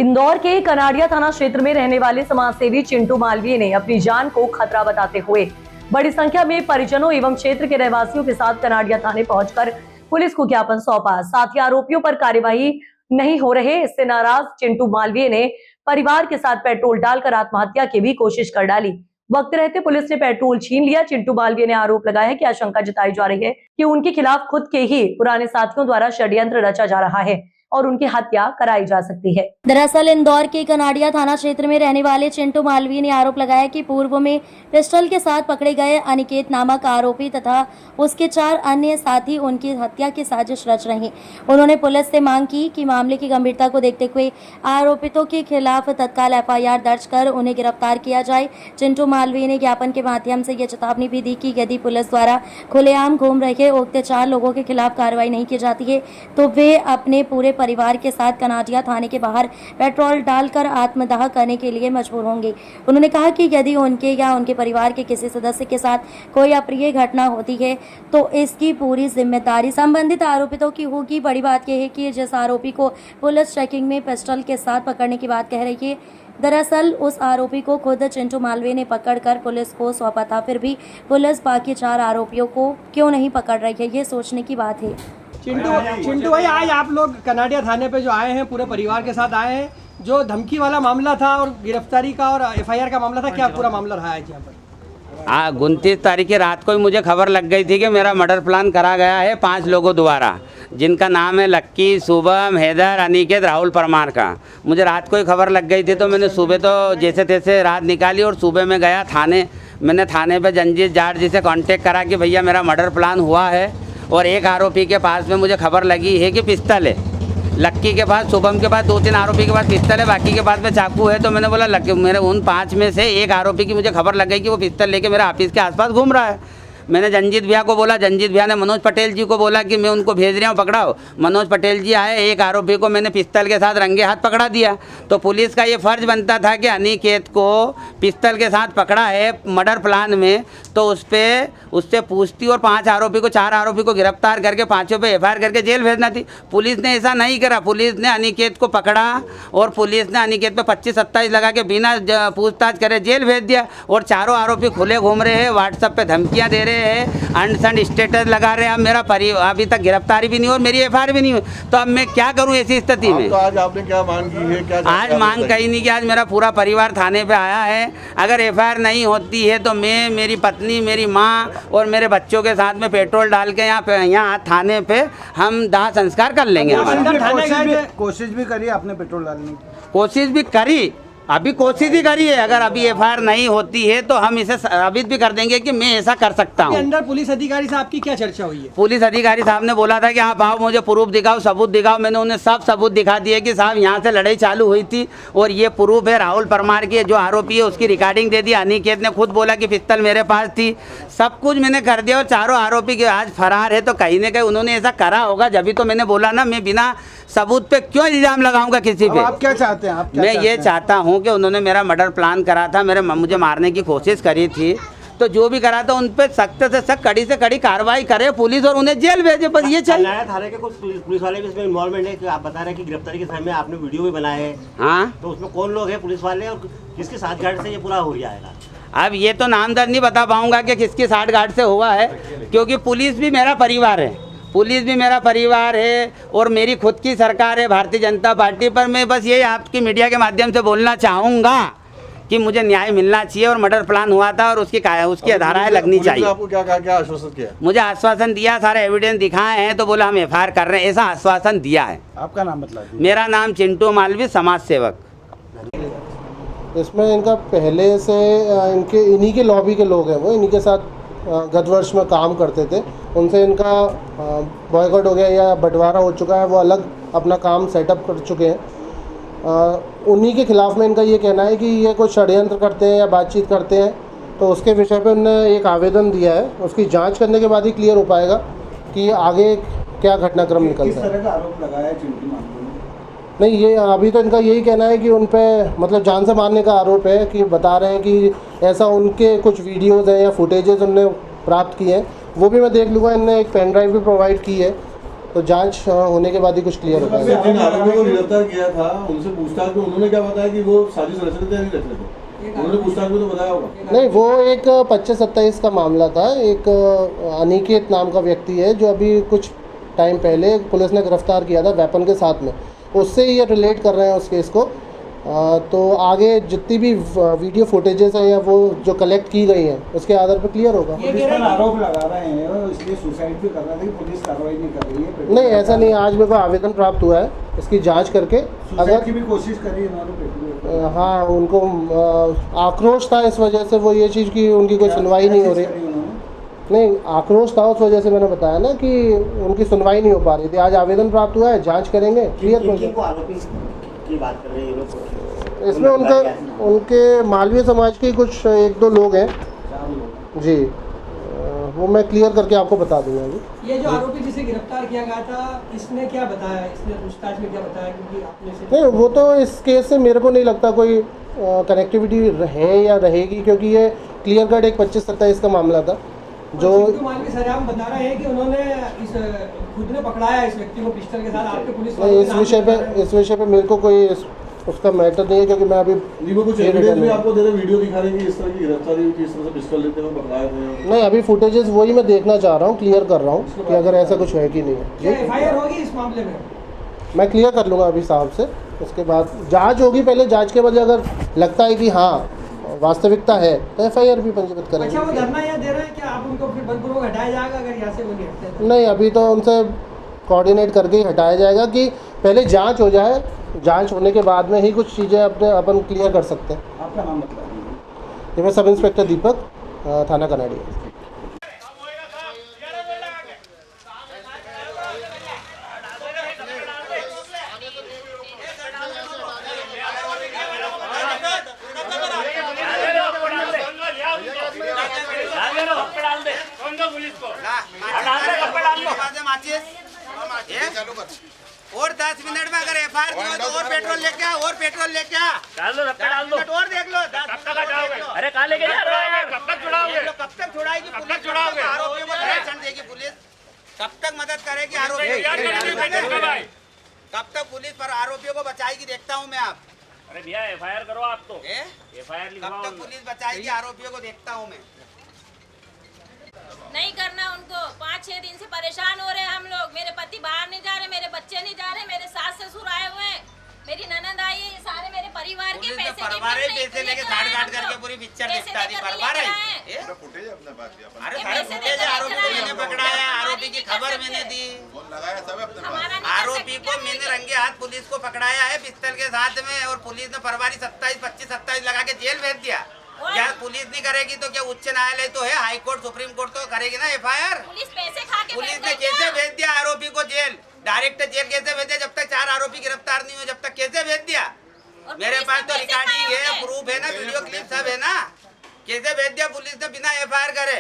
इंदौर के कनाडिया थाना क्षेत्र में रहने वाले समाजसेवी चिंटू मालवीय ने अपनी जान को खतरा बताते हुए बड़ी संख्या में परिजनों एवं क्षेत्र के रहवासियों के साथ कनाडिया थाने पहुंचकर पुलिस को ज्ञापन सौंपा। साथ ही आरोपियों पर कार्यवाही नहीं हो रहे इससे नाराज चिंटू मालवीय ने परिवार के साथ पेट्रोल डालकर आत्महत्या की भी कोशिश कर डाली। वक्त रहते पुलिस ने पेट्रोल छीन लिया। चिंटू मालवीय ने आरोप लगाया है कि आशंका जताई जा रही है कि उनके खिलाफ खुद के ही पुराने साथियों द्वारा षड्यंत्र रचा जा रहा है और उनकी हत्या कराई जा सकती है। दरअसल इंदौर के कनाडिया थाना क्षेत्र में रहने वाले चिंटू मालवीय ने आरोप लगाया कि पूर्व में पिस्टल के साथ पकड़े गए अनिकेत नामक आरोपी तथा उसके 4 अन्य साथी उनकी हत्या की साजिश रच रहे। उन्होंने पुलिस से मांग की कि मामले की गंभीरता को देखते हुए आरोपितों के खिलाफ तत्काल FIR दर्ज कर उन्हें गिरफ्तार किया जाए। चिंटू मालवीय ने ज्ञापन के माध्यम से ये चेतावनी भी दी कि यदि पुलिस द्वारा खुलेआम घूम रहे उक्त 4 लोगों के खिलाफ कार्रवाई नहीं की जाती है तो वे अपने पूरे परिवार के साथ कनाडिया थाने के बाहर पेट्रोल डालकर आत्मदाह करने के लिए मजबूर होंगे। उन्होंने कहा कि यदि उनके या उनके परिवार के किसी सदस्य के साथ कोई अप्रिय घटना होती है तो इसकी पूरी जिम्मेदारी संबंधित आरोपितों की होगी। बड़ी बात यह है कि जिस आरोपी को पुलिस चेकिंग में पिस्टल के साथ पकड़ने की बात कह रही है, दरअसल उस आरोपी को खुद चिंटू मालवीय ने पकड़कर पुलिस को सौंपा था। फिर भी पुलिस बाकी 4 आरोपियों को क्यों नहीं पकड़ रही है, ये सोचने की बात है। चिंटू भाई, आज आप लोग कनाडिया थाने पे जो आए हैं पूरे परिवार के साथ आए हैं, जो धमकी वाला मामला था और गिरफ्तारी का और FIR का मामला था, क्या पूरा मामला रहा है यहाँ पर? 29 तारीख की रात को ही मुझे खबर लग गई थी कि मेरा मर्डर प्लान करा गया है 5 लोगों द्वारा, जिनका नाम है लक्की, शुभम, हैदर, अनिकेत, राहुल परमार का। मुझे रात को ही खबर लग गई थी तो मैंने सुबह तो जैसे तैसे रात निकाली और सुबह में गया थाने। मैंने थाने पे जंजीत जाट जी से कांटेक्ट करा कि भैया मेरा मर्डर प्लान हुआ है और एक आरोपी के पास में मुझे खबर लगी है कि पिस्तल है। लक्की के पास, शुभम के पास, 2-3 आरोपी के पास पिस्तल है, बाकी के पास में चाकू है। तो मैंने बोला लक्की, मेरे उन 5 में से एक आरोपी की मुझे खबर लग गई कि वो पिस्तल लेके मेरे ऑफिस के आसपास घूम रहा है। मैंने जंजीत भैया को बोला, जंजीत भैया ने मनोज पटेल जी को बोला कि मैं उनको भेज रहा हूँ, पकड़ाओ। मनोज पटेल जी आए, एक आरोपी को मैंने पिस्तल के साथ रंगे हाथ पकड़ा दिया। तो पुलिस का ये फ़र्ज़ बनता था कि अनिकेत को पिस्तल के साथ पकड़ा है मर्डर प्लान में, तो उससे पूछती और 4 आरोपी को गिरफ्तार करके 5 पे FIR करके जेल भेजना थी। पुलिस ने ऐसा नहीं करा। पुलिस ने अनिकेत को पकड़ा और पुलिस ने अनिकेत पे 25-27 लगा के बिना पूछताछ करे जेल भेज दिया। और 4 आरोपी खुले घूम रहे हैं, व्हाट्सएप पे धमकियाँ दे रहे हैं, अनसेंड स्टेटस लगा रहे हैं। अब मेरा अभी तक गिरफ्तारी भी नहीं और मेरी FIR भी नहीं हुई, तो अब मैं क्या करूं ऐसी स्थिति में? तो आज आपने क्या मांग की है? क्या आज मांग कहीं नहीं कि आज मेरा पूरा परिवार थाने पे आया है। अगर FIR नहीं होती है तो मैं, मेरी पत्नी, मेरी माँ और मेरे बच्चों के साथ में पेट्रोल डाल के यहाँ थाने पे हम दाह संस्कार कर लेंगे। कोशिश भी करी आपने पेट्रोल डालने की? कोशिश भी करी, अभी कोशिश ही करी है। अगर अभी FIR नहीं होती है तो हम इसे साबित भी कर देंगे कि मैं ऐसा कर सकता हूँ। अंदर पुलिस अधिकारी साहब की क्या चर्चा हुई है? पुलिस अधिकारी साहब ने बोला था कि आप आओ, मुझे प्रूफ दिखाओ, सबूत दिखाओ। मैंने उन्हें सब सबूत दिखा दिए कि साहब यहाँ से लड़ाई चालू हुई थी और ये प्रूफ है। राहुल परमार की जो आरोपी है उसकी रिकॉर्डिंग दे दी। अनिकेत ने खुद बोला कि पिस्तल मेरे पास थी। सब कुछ मैंने कर दिया और 4 आरोपी के आज फरार है। तो कहीं ना कहीं उन्होंने ऐसा करा होगा, जब भी तो मैंने बोला ना, मैं बिना सबूत पे क्यों इल्ज़ाम लगाऊंगा किसी पे? आप क्या चाहते हैं? मैं ये चाहता हूँ कि उन्होंने मेरा मर्डर प्लान करा था, मुझे मारने की कोशिश करी थी, तो जो भी करा था उन पे सख्त से सख्त, कड़ी से कड़ी कार्रवाई करे पुलिस और उन्हें जेल भेजे। बस ये चाहिए। थाने के कुछ पुलिस वाले भी इसमें इन्वॉल्वमेंट है कि आप बता रहे हैं कि गिरफ्तारी के समय में आपने वीडियो भी बनाए हैं। हाँ, तो उसमें कौन लोग हैं पुलिस वाले और किसके साथ गार्ड से ये पूरा हो जाएगा? अब ये तो नामदर्द नहीं बता पाऊंगा कि किसकी साठगांठ से हुआ है, क्योंकि पुलिस भी मेरा परिवार है। पुलिस भी मेरा परिवार है और मेरी खुद की सरकार है भारतीय जनता पार्टी। पर मैं बस ये आपकी मीडिया के माध्यम से बोलना चाहूँगा कि मुझे न्याय मिलना चाहिए और मर्डर प्लान हुआ था और उसकी धाराएं लगनी चाहिए। आपको क्या आश्वासन किया? मुझे आश्वासन दिया, सारे एविडेंस दिखाए हैं, तो बोला हम FIR कर रहे हैं, ऐसा आश्वासन दिया है। आपका नाम बतला दीजिए। मेरा नाम चिंटू मालवीय, समाज सेवक। इसमें इनका पहले से इन्हीं के लॉबी के लोग हैं, वो इन्हीं के साथ गत वर्ष में काम करते थे। उनसे इनका बॉयकॉट हो गया या बंटवारा हो चुका है, वो अलग अपना काम सेटअप कर चुके हैं। उन्हीं के खिलाफ में इनका ये कहना है कि ये कोई षड्यंत्र करते हैं या बातचीत करते हैं, तो उसके विषय पे उन्होंने एक आवेदन दिया है। उसकी जांच करने के बाद ही क्लियर हो पाएगा कि आगे क्या घटनाक्रम निकलता है। किस तरह का आरोप लगाया है चिंटू मालवीय ने? नहीं, ये अभी तो इनका यही कहना है कि उन पे मतलब जान से मारने का आरोप है, कि बता रहे हैं कि ऐसा उनके कुछ वीडियोस हैं या फुटेजेस उनने प्राप्त किए हैं, वो भी मैं देख लूँगा। इनने एक पेन ड्राइव भी प्रोवाइड की है तो जांच होने के बाद ही कुछ क्लियर होगा। जिन आरोपियों को गिरफ्तार किया था उनसे पूछताछ में उन्होंने क्या बताया कि वो साजिश रच रहे थे या नहीं रच रहे थे? उन्होंने पूछताछ में तो बताया होगा। नहीं, वो एक 25-27 का मामला था। एक अनिकेत नाम का व्यक्ति है जो अभी कुछ टाइम पहले पुलिस ने गिरफ्तार किया था वेपन के साथ में, उससे ये रिलेट कर रहे हैं उस केस को। तो आगे जितनी भी वीडियो फुटेजेस हैं या वो जो कलेक्ट की गई हैं उसके आधार पर क्लियर होगा। पुलिस पर आरोप लगा रहे हैं और इसलिए सुसाइड भी कर रहे थे कि पुलिस कार्रवाई नहीं कर रही है। नहीं, ऐसा नहीं। आज मेरे को आवेदन प्राप्त हुआ है, इसकी जांच करके सुसाइड की भी कोशिश करी इन्होंने। हाँ, उनको आक्रोश था इस वजह से वो ये चीज़ की उनकी कोई सुनवाई नहीं हो रही। नहीं, आक्रोश था उस वजह से मैंने बताया ना कि उनकी सुनवाई नहीं हो पा रही थी। आज आवेदन प्राप्त हुआ है, जांच करेंगे, क्लियर हो जाएगा। आरोपी की बात कर रहे हैं ये लोग? इसमें उनके मालवीय समाज के कुछ 1-2 लोग हैं जी। वो मैं क्लियर करके आपको बता दूंगा अभी। ये जो आरोपी जिसे गिरफ्तार किया गया था, इसने क्या बताया, इसने पूछताछ में क्या बताया? क्योंकि आपने से नहीं, वो तो इस केस से मेरे को नहीं लगता कोई कनेक्टिविटी है या रहेगी, क्योंकि ये क्लियर कट एक 25-27 का मामला था जो चिंटू मालवी सरेआम बता रहे हैं कि उन्होंने खुद ने पकड़ाया इस व्यक्ति को पिस्टल के साथ। आपके पुलिस नहीं, इस विषय पे मेरे को कोई उसका मैटर नहीं है, क्योंकि मैं अभी वो कुछ एविडेंस भी आपको दे रहे, वीडियो दिखा रहे हैं कि इस तरह की गिरफ्तारी हुई थी, इस तरह से पिस्टल लेते हुए पकड़ाए थे? नहीं, अभी फुटेजेस वही मैं देखना चाह रहा हूँ, क्लियर कर रहा हूँ कि अगर ऐसा कुछ है कि नहीं है। क्या एफआईआर होगी इस मामले में? मैं क्लियर कर लूँगा अभी साहब से, उसके बाद जांच होगी। पहले जांच के बाद अगर लगता है कि हाँ वास्तविकता है तो एफआईआर भी पंजीबद्ध करेंगे। अच्छा, वो धरना यहाँ दे रहे हैं, क्या आप उनको फिर बलपूर्वक हटाया जाएगा अगर यहाँ से वो नहीं हटते तो? नहीं, अभी तो उनसे कोऑर्डिनेट करके ही हटाया जाएगा कि पहले जांच हो जाए, जांच होने के बाद में ही कुछ चीज़ें अपन क्लियर कर सकते हैं। आपका नाम बता दीजिए। ये मैं सब इंस्पेक्टर दीपक, थाना कनाडिया। और 10 मिनट में अगर एफआईआर दियो तो और पेट्रोल लेके आ, और पेट्रोल लेके आ। डाल दो, डाल दो। और देख लो, कब तक हटाओगे? अरे कहाँ लेके जा रहे हो? कब तक छुड़ाओगे? कब तक छुड़ाएगी पुलिस? कब तक छुड़ाओगे? आरोपियों को संरक्षण देगी पुलिस? कब तक मदद करेगी आरोपियों की? कब तक पुलिस पर आरोपियों को बचाएगी? देखता हूँ मैं। आप अरे भैया एफआईआर करो आप तो। एफआईआर लिखवाओ। कब तक पुलिस बचाएगी आरोपियों को? देखता हूँ मैं। नहीं करना उनको। 5-6 दिन से परेशान हो रहे हैं हम लोग। मेरे पति बाहर नहीं जा रहे, मेरे बच्चे नहीं जा रहे, मेरे सास ससुर आए हुए हैं, मेरी ननद आई है, ये सारे मेरे परिवार के पैसे पैसे लेके घाट करके पूरी पिक्चर दिखता दी। परवार है फुटेज अपने पास ही अपन अरे सारे फुटेज आरोपी को मैंने पकड़ाया, आरोपी की खबर मैंने दी, लगाया सब अपने पास। आरोपी को मैंने रंगे हाथ पुलिस को पकड़ाया है पिस्तौल के साथ में, और पुलिस ने फरवरी 27-25-27 लगा के जेल भेज दिया। क्या पुलिस नहीं करेगी तो क्या उच्च न्यायालय तो है, हाई कोर्ट सुप्रीम कोर्ट तो करेगी ना एफआईआर। पुलिस पैसे खा के पुलिस ने कैसे भेज दिया आरोपी को जेल? डायरेक्ट जेल कैसे भेजा? जब तक 4 आरोपी गिरफ्तार नहीं हुए जब तक कैसे भेज दिया? मेरे पास तो रिकॉर्डिंग है, प्रूफ है ना, वीडियो क्लिप सब है ना। कैसे भेज दिया पुलिस ने बिना एफआईआर करे?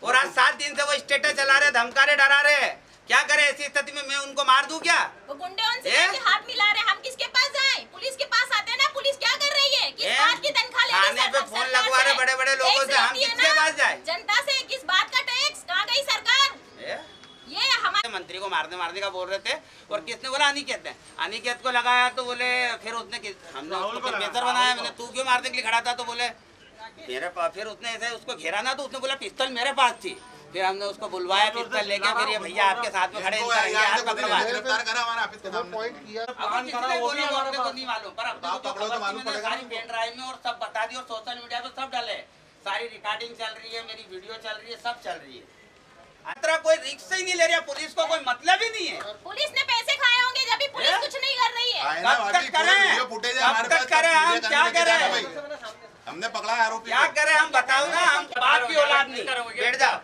और आज 7 दिन से वो स्टेटस चला रहे, धमका रहे, डरा रहे। क्या करे ऐसी स्थिति में? मैं उनको मार दूं क्या? वो गुंडे उनसे हाथ मिला रहे, हम किसके पास जाएं? पुलिस के पास आते हैं ना। पुलिस क्या कर रही है? किस बात की तनख्वाह ले रही है? थाने पे फोन लगवा रहे बड़े बड़े लोगों से, हम किसके पास जाए? जनता से किस बात का टैक्स? कहाँ गई सरकार? ये हमारे मंत्री को मारने का बोल रहे थे, और किसने बोला? अनिकेत ने। अनिकेत को लगाया तो बोले फिर उसने, हमने उसको फिर बेहतर बनाया। मैंने तू क्यों मारने के लिए खड़ा था? तो बोले मेरे पास। फिर उसने ऐसे उसको घेरा ना, तो उसने बोला पिस्तौल मेरे पास थी। फिर हमने उसको बुलवाया पिस्तौल लेके, फिर ये भैया आपके साथ में खड़े गिरफ्तार करा हमारा आपके सामने। पॉइंट किया नहीं मालूम, पर अब सारी पेन ड्राइव में और सब बता दी, और सोशल मीडिया पे सब डाले। सारी रिकॉर्डिंग चल रही है, मेरी वीडियो चल रही है, सब चल रही है। अंतरा कोई रिस्क ही नहीं ले रहा, पुलिस को कोई मतलब ही नहीं है। पुलिस ने पैसे खाए होंगे जब भी पुलिस कुछ नहीं कर रही है। कब तक करें? कब तक करें? हम क्या करें? हमने पकड़ा आरोपी। क्या करें हम? बताओ ना। हम बाप की औलाद नहीं। बैठ जाओ।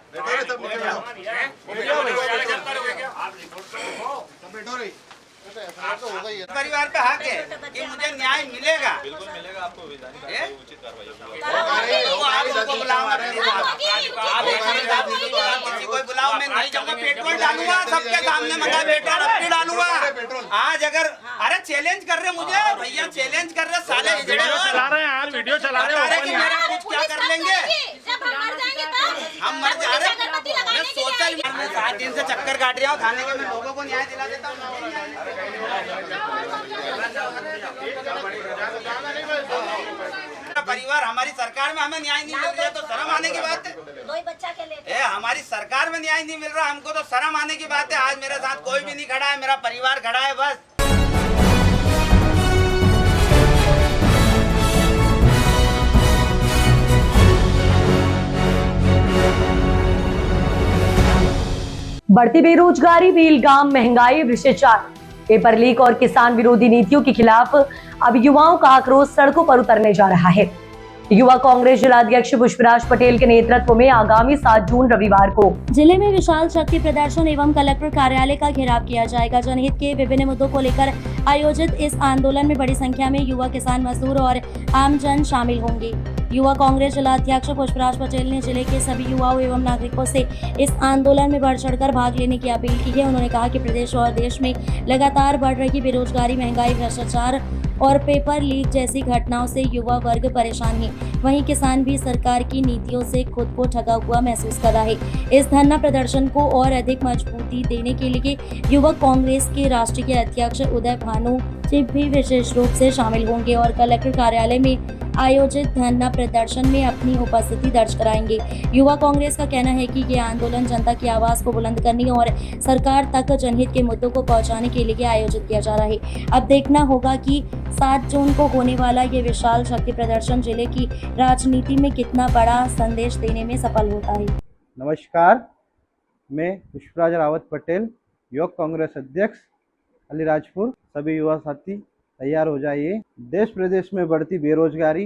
परिवार पे हक है कि मुझे न्याय मिलेगा। बिल्कुल मिलेगा आपको, उचित कार्रवाई किसी को बुलाओ, मैं नहीं जाऊंगा। पेट्रोल डालूंगा सबके सामने, मंगा पेट्रोल अब भी डालूंगा। आज अगर अरे चैलेंज कर रहे मुझे भैया, चैलेंज कर रहे साले चला रहे हैं यार, वीडियो चला रहे हैं। मेरा कुछ क्या कर लेंगे? जब हम मर जाएंगे तब हम मर जा रहे हैं। अगरबत्ती लगाने के लिए सोशल आएगी। मीडिया में 7 दिन से चक्कर काट रहा हूँ थाने के, मैं लोगों को न्याय दिला देता हूँ। परिवार हमारी सरकार में हमें न्याय नहीं मिल रहा है तो शर्म आने की बात है। दो ही बच्चा के लेके हमारी सरकार में न्याय नहीं मिल रहा हमको तो शर्म आने की बात है। आज मेरे साथ कोई भी नहीं खड़ा है, मेरा परिवार खड़ा है बस। बढ़ती बेरोजगारी, बेलगाम महंगाई, भ्रष्टाचार, पेपर लीक और किसान विरोधी नीतियों के खिलाफ अब युवाओं का आक्रोश सड़कों पर उतरने जा रहा है। युवा कांग्रेस जिलाध्यक्ष पुष्पराज पटेल के नेतृत्व में आगामी 7 जून रविवार को जिले में विशाल शक्ति प्रदर्शन एवं कलेक्टर कार्यालय का घेराव किया जाएगा। जनहित के विभिन्न मुद्दों को लेकर आयोजित इस आंदोलन में बड़ी संख्या में युवा, किसान, मजदूर और आमजन शामिल होंगे। युवा कांग्रेस जिलाध्यक्ष पुष्पराज पटेल ने जिले के सभी युवाओं एवं नागरिकों से इस आंदोलन में बढ़ चढ़कर भाग लेने की अपील की है। उन्होंने कहा कि प्रदेश और देश में लगातार बढ़ रही बेरोजगारी, महंगाई, भ्रष्टाचार और पेपर लीक जैसी घटनाओं से युवा वर्ग परेशान है। वहीं किसान भी सरकार की नीतियों से खुद को ठगा हुआ महसूस कर रहा है। इस धरना प्रदर्शन को और अधिक मजबूती देने के लिए युवा कांग्रेस के राष्ट्रीय अध्यक्ष उदय भानु भी विशेष रूप से शामिल होंगे और कलेक्टर कार्यालय में आयोजित धरना प्रदर्शन में अपनी उपस्थिति दर्ज कराएंगे। युवा कांग्रेस का कहना है कि ये आंदोलन जनता की आवाज को बुलंद करने और सरकार तक जनहित के मुद्दों को पहुंचाने के लिए आयोजित किया जा रहा है। अब देखना होगा कि 7 जून को होने वाला ये विशाल शक्ति प्रदर्शन जिले की राजनीति में कितना बड़ा संदेश देने में सफल होता है। नमस्कार, मैं पुष्पराज रावत पटेल, युवा कांग्रेस अध्यक्ष अलीराजपुर। सभी युवा साथी तैयार हो जाइए। देश प्रदेश में बढ़ती बेरोजगारी,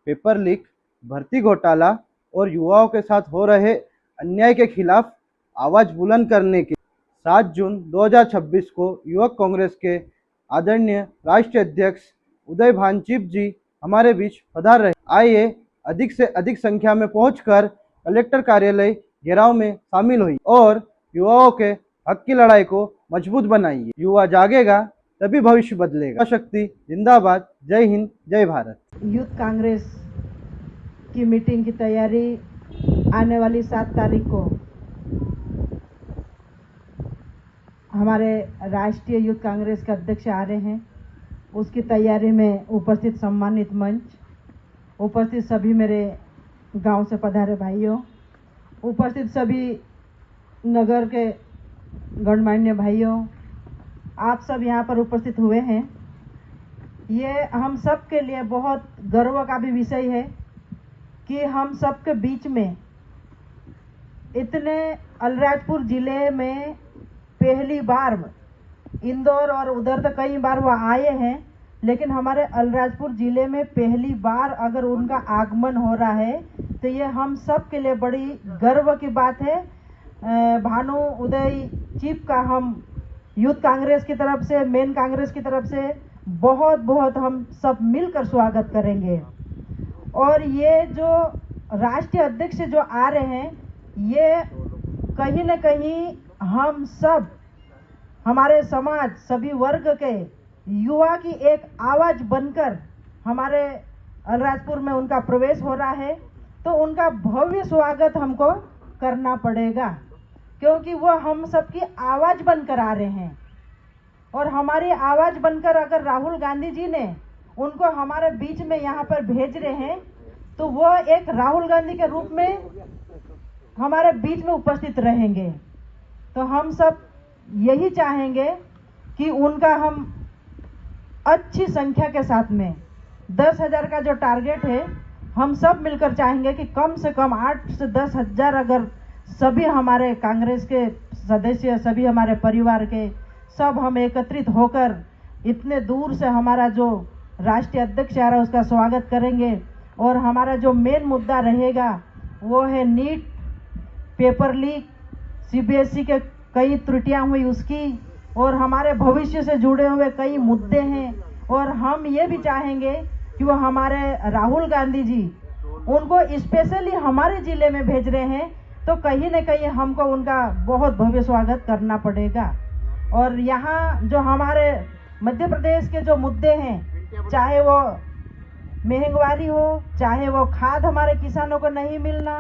पेपर लीक, भर्ती घोटाला और युवाओं के साथ हो रहे अन्याय के खिलाफ आवाज़ बुलंद करने के 7 जून 2026 को युवा कांग्रेस के आदरणीय राष्ट्रीय अध्यक्ष उदय भानचीप जी हमारे बीच पधार रहे। आइए अधिक से अधिक संख्या में पहुंचकर कलेक्टर कार्यालय घेराव में शामिल हुई और युवाओं के हक की लड़ाई को मजबूत बनाइए। युवा जागेगा तभी भविष्य बदलेगा। शक्ति जिंदाबाद। जय हिंद, जय भारत। यूथ कांग्रेस की मीटिंग की तैयारी आने वाली 7 तारीख को हमारे राष्ट्रीय यूथ कांग्रेस के अध्यक्ष आ रहे हैं। उसकी तैयारी में उपस्थित सम्मानित मंच, उपस्थित सभी मेरे गांव से पधारे भाइयों, उपस्थित सभी नगर के गणमान्य भाइयों, आप सब यहाँ पर उपस्थित हुए हैं। ये हम सब के लिए बहुत गर्व का भी विषय है कि हम सब के बीच में इतने अलीराजपुर जिले में पहली बार, इंदौर और उधर तो कई बार वो आए हैं, लेकिन हमारे अलीराजपुर जिले में पहली बार अगर उनका आगमन हो रहा है तो ये हम सब के लिए बड़ी गर्व की बात है। भानु उदय चीफ का हम यूथ कांग्रेस की तरफ से, मेन कांग्रेस की तरफ से बहुत बहुत हम सब मिलकर स्वागत करेंगे। और ये जो राष्ट्रीय अध्यक्ष जो आ रहे हैं, ये कहीं न कहीं हम सब, हमारे समाज, सभी वर्ग के युवा की एक आवाज़ बनकर हमारे अलीराजपुर में उनका प्रवेश हो रहा है, तो उनका भव्य स्वागत हमको करना पड़ेगा, क्योंकि वो हम सबकी आवाज़ बनकर आ रहे हैं। और हमारी आवाज़ बनकर अगर राहुल गांधी जी ने उनको हमारे बीच में यहाँ पर भेज रहे हैं, तो वो एक राहुल गांधी के रूप में हमारे बीच में उपस्थित रहेंगे। तो हम सब यही चाहेंगे कि उनका हम अच्छी संख्या के साथ में 10,000 का जो टारगेट है, हम सब मिलकर चाहेंगे कि कम से कम 8 से 10,000 अगर सभी हमारे कांग्रेस के सदस्य, सभी हमारे परिवार के सब हम एकत्रित होकर इतने दूर से हमारा जो राष्ट्रीय अध्यक्ष आ रहा है उसका स्वागत करेंगे। और हमारा जो मेन मुद्दा रहेगा वो है नीट, पेपर लीक, सीबीएसई के कई त्रुटियां हुई उसकी, और हमारे भविष्य से जुड़े हुए कई मुद्दे हैं। और हम ये भी चाहेंगे कि वो हमारे राहुल गांधी जी उनको स्पेशली हमारे ज़िले में भेज रहे हैं, तो कहीं न कहीं हमको उनका बहुत भव्य स्वागत करना पड़ेगा। और यहाँ जो हमारे मध्य प्रदेश के जो मुद्दे हैं, चाहे वो महंगाई हो, चाहे वो खाद हमारे किसानों को नहीं मिलना,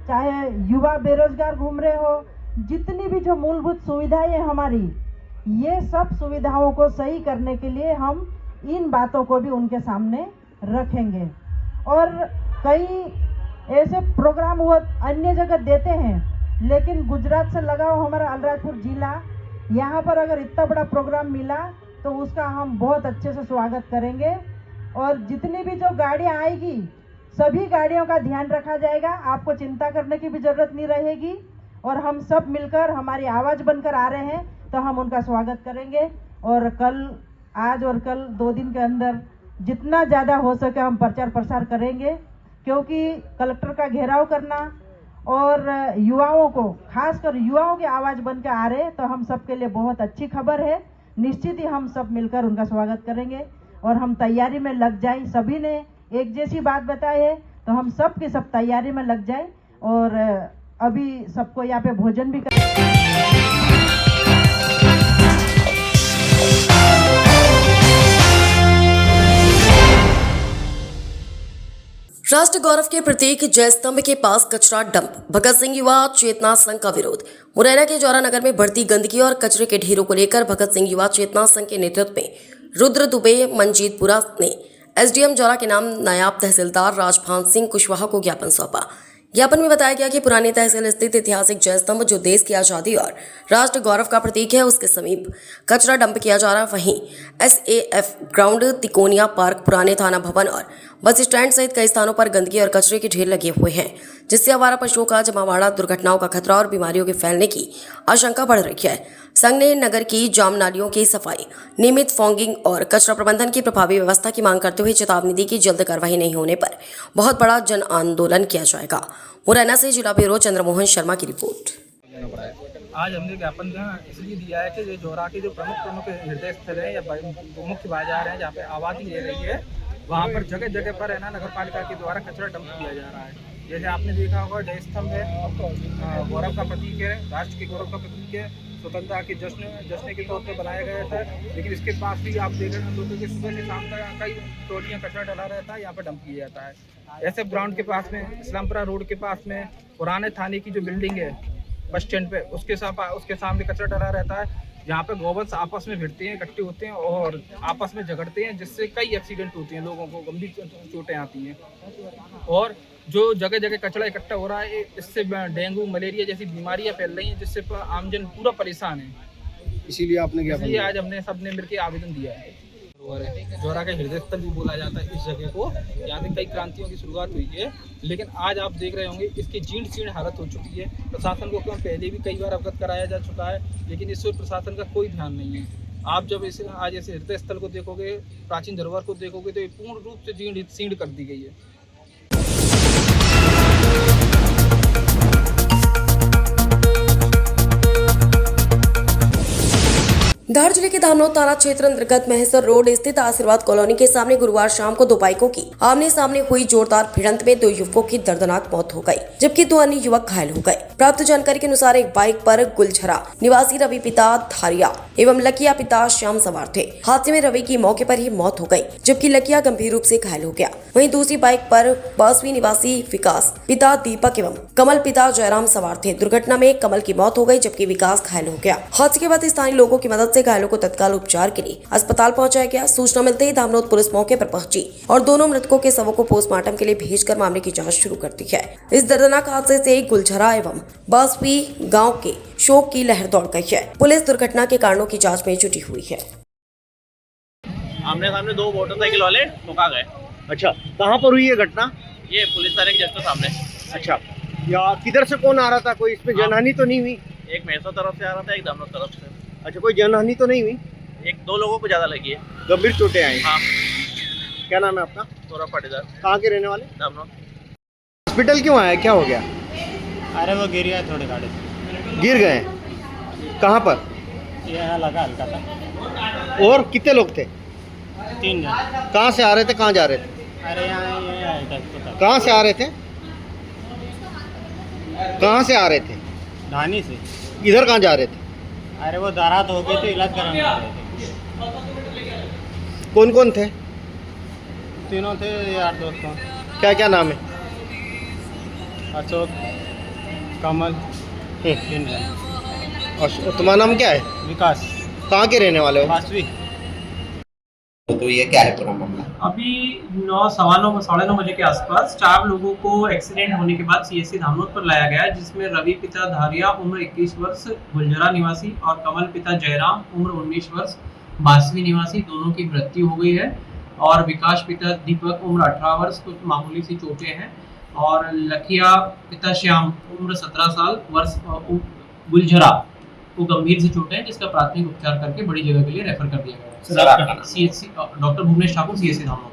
चाहे युवा बेरोजगार घूम रहे हो, जितनी भी जो मूलभूत सुविधाएं हैं हमारी, ये सब सुविधाओं को सही करने के लिए हम इन बातों को भी उनके सामने रखेंगे। और कई ऐसे प्रोग्राम वो अन्य जगह देते हैं, लेकिन गुजरात से लगा हुआ हमारा अलीराजपुर जिला, यहाँ पर अगर इतना बड़ा प्रोग्राम मिला तो उसका हम बहुत अच्छे से स्वागत करेंगे। और जितनी भी जो गाड़ियाँ आएगी, सभी गाड़ियों का ध्यान रखा जाएगा, आपको चिंता करने की भी ज़रूरत नहीं रहेगी। और हम सब मिलकर हमारी आवाज़ बनकर आ रहे हैं तो हम उनका स्वागत करेंगे। और आज और कल 2 दिन के अंदर जितना ज़्यादा हो सके हम प्रचार प्रसार करेंगे, क्योंकि कलेक्टर का घेराव करना और युवाओं को, खासकर युवाओं की आवाज़ बनकर आ रहे तो हम सबके लिए बहुत अच्छी खबर है। निश्चित ही हम सब मिलकर उनका स्वागत करेंगे और हम तैयारी में लग जाए। सभी ने एक जैसी बात बताई है तो हम सब के सब तैयारी में लग जाए। और अभी सबको यहाँ पे भोजन भी राष्ट्र गौरव के प्रतीक जय स्तंभ के पास कचरा डंप, भगत सिंह युवा चेतना संघ का विरोध। मुरैना के जौरा नगर में बढ़ती गंदगी और कचरे के ढेरों को लेकर भगत सिंह युवा चेतना संघ के नेतृत्व में रुद्र दुबे मंजीतपुरा ने एसडीएम जौरा के नाम नायब तहसीलदार राजभान सिंह कुशवाहा को ज्ञापन सौंपा। ज्ञापन में बताया गया कि पुरानी तहसील स्थित ऐतिहासिक जय स्तंभ, जो देश की आज़ादी और राष्ट्र गौरव का प्रतीक है, उसके समीप कचरा डंप किया जा रहा है। वहीं एसएएफ ग्राउंड, तिकोनिया पार्क, पुराने थाना भवन और बस स्टैंड सहित कई स्थानों पर गंदगी और कचरे के ढेर लगे हुए हैं, जिससे आवारा पशुओं का जमावड़ा, दुर्घटनाओं का खतरा और बीमारियों के फैलने की आशंका बढ़ रही है। संघ ने नगर की जाम नालियों की सफाई, नियमित फॉगिंग और कचरा प्रबंधन की प्रभावी व्यवस्था की मांग करते हुए चेतावनी दी कि जल्द कार्रवाई नहीं होने पर बहुत बड़ा जन आंदोलन किया जाएगा। मुरैना से जिला ब्यूरो चंद्रमोहन शर्मा की रिपोर्ट। आज हमने ज्ञापन इसलिए दिया है कि ये जौरा के जो प्रमुख हृदय स्थल है या मुख्य बाजार है, जहाँ पे आबादी रह रही है, वहाँ पर जगह जगह पर है ना नगर पालिका के द्वारा कचरा डंप किया जा रहा है। जैसे आपने देखा होगा, जय स्तंभ है, गौरव का प्रतीक है, राष्ट्र के गौरव का प्रतीक है, स्वतंत्रता के जश्न के तौर पर बनाया गया था। लेकिन इसके पास भी आप देख रहे हैं लोगों के सुबह से शाम तक कई टोलियाँ कचरा डला रहता है, यहाँ पर डंप किया जाता है। ऐसे ग्राउंड के पास में, इस्लामपुरा रोड के पास में, पुराने थाने की जो बिल्डिंग है बस स्टैंड पे, उसके सामने कचरा डला रहता है, जहाँ पे गोवंश आपस में भिड़ते हैं, इकट्ठे होते हैं और आपस में झगड़ते हैं, जिससे कई एक्सीडेंट होते हैं, लोगों को गंभीर चोटें आती हैं। और जो जगह जगह कचरा इकट्ठा हो रहा है, इससे डेंगू, मलेरिया जैसी बीमारियां फैल रही हैं, जिससे आमजन पूरा परेशान है। इसीलिए आज हमने सबने मिलकर आवेदन दिया है। जौरा का हृदय स्थल भी बोला जाता है इस जगह को, यहाँ से कई क्रांतियों की शुरुआत हुई है। लेकिन आज आप देख रहे होंगे इसकी जीर्ण शीर्ण हालत हो चुकी है। प्रशासन को क्यों पहले भी कई बार अवगत कराया जा चुका है, लेकिन इस पर प्रशासन का कोई ध्यान नहीं है। आप जब आज ऐसे हृदय स्थल को देखोगे, प्राचीन धरोहर को देखोगे, तो ये पूर्ण रूप से जीर्ण शीर्ण कर दी गई है। धार जिले के धामनौद थाना क्षेत्र अंतर्गत महेश्वर रोड स्थित आशीर्वाद कॉलोनी के सामने गुरुवार शाम को 2 बाइकों की आमने सामने हुई जोरदार भिड़ंत में 2 युवकों की दर्दनाक मौत हो गई, जबकि 2 अन्य युवक घायल हो गए। प्राप्त जानकारी के अनुसार एक बाइक पर गुलझरा निवासी रवि पिता धारिया एवं लकिया पिता श्याम सवार थे। हादसे में रवि की मौके पर ही मौत हो गई, जबकि लकिया गंभीर रूप से घायल हो गया। वहीं दूसरी बाइक पर बासवी निवासी विकास पिता दीपक एवं कमल पिता जयराम सवार थे। दुर्घटना में कमल की मौत हो गई, जबकि विकास घायल हो गया। हादसे के बाद स्थानीय लोगों की मदद से घायलों को तत्काल उपचार के लिए अस्पताल पहुंचाया गया। सूचना मिलते ही धामनौद पुलिस मौके पर पहुंची और दोनों मृतकों के शवों को पोस्टमार्टम के लिए भेजकर मामले की जांच शुरू कर दी है। इस दर्दनाक हादसे से गुलझरा एवं बासवी गांव के शोक की लहर दौड़ गई है। पुलिस दुर्घटना के कारणों की जांच में जुटी हुई है। आमने सामने 2 मोटरसाइकिल वाले ठोका गए। अच्छा, कहाँ पर हुई है घटना? ये पुलिस थाने के जस्ट सामने। अच्छा, या किधर से कौन आ रहा था? कोई इसमें जनहानि तो नहीं हुई? एक मैसो तरफ से आ रहा था, एक धामनौद तरफ से। अच्छा, कोई जनहानि तो नहीं हुई? 1-2 लोगों को ज्यादा लगी है, गंभीर चोटें आई। हाँ। क्या नाम है आपका? सौरभ पाटीदार। कहाँ के रहने वाले? धामनौद। हॉस्पिटल क्यों आया, क्या हो गया? अरे वो गिर गया थोड़े गाड़ी से। गिर गए? कहाँ पर? यहाँ लगा हल्का सा। और कितने लोग थे? 3 जन। कहाँ से आ रहे थे, कहाँ जा रहे थे? अरे यहाँ ये आया था। कहाँ से आ रहे थे? कहाँ से आ रहे थे? धानी से। इधर कहाँ जा रहे थे? अरे वो दारात हो गई तो इलाज कराने जा रहे थे। कौन कौन थे? 3 थे यार दोस्तों। क्या क्या नाम है? अशोक, कमल और तुम्हारा नाम क्या है? विकास कहाँ के रहने वाले हो? वास्तविक। तो ये क्या है पूरा मामला? अभी 9:15 बजे के आसपास 4 लोगों को एक्सीडेंट होने के बाद सीएससी धामनोद पर लाया गया, जिसमें रवि पिता धारिया उम्र 21 वर्ष गुलजरा निवासी और कमल पिता जयराम उम्र 19 वर्ष बासवी निवासी, दोनों की मृत्यु हो गई है। और विकास पिता दीपक उम्र 18 वर्ष, कुछ मामूली सी चोटें हैं। और लखिया पिता श्याम उम्र 17 साल वर्ष गुलजरा को गंभीर से चोटें हैं, जिसका प्राथमिक उपचार करके बड़ी जगह के लिए रेफर कर दिया गया है। CHC doctor Bhuvnesh Thakur, CSC Dhamnod.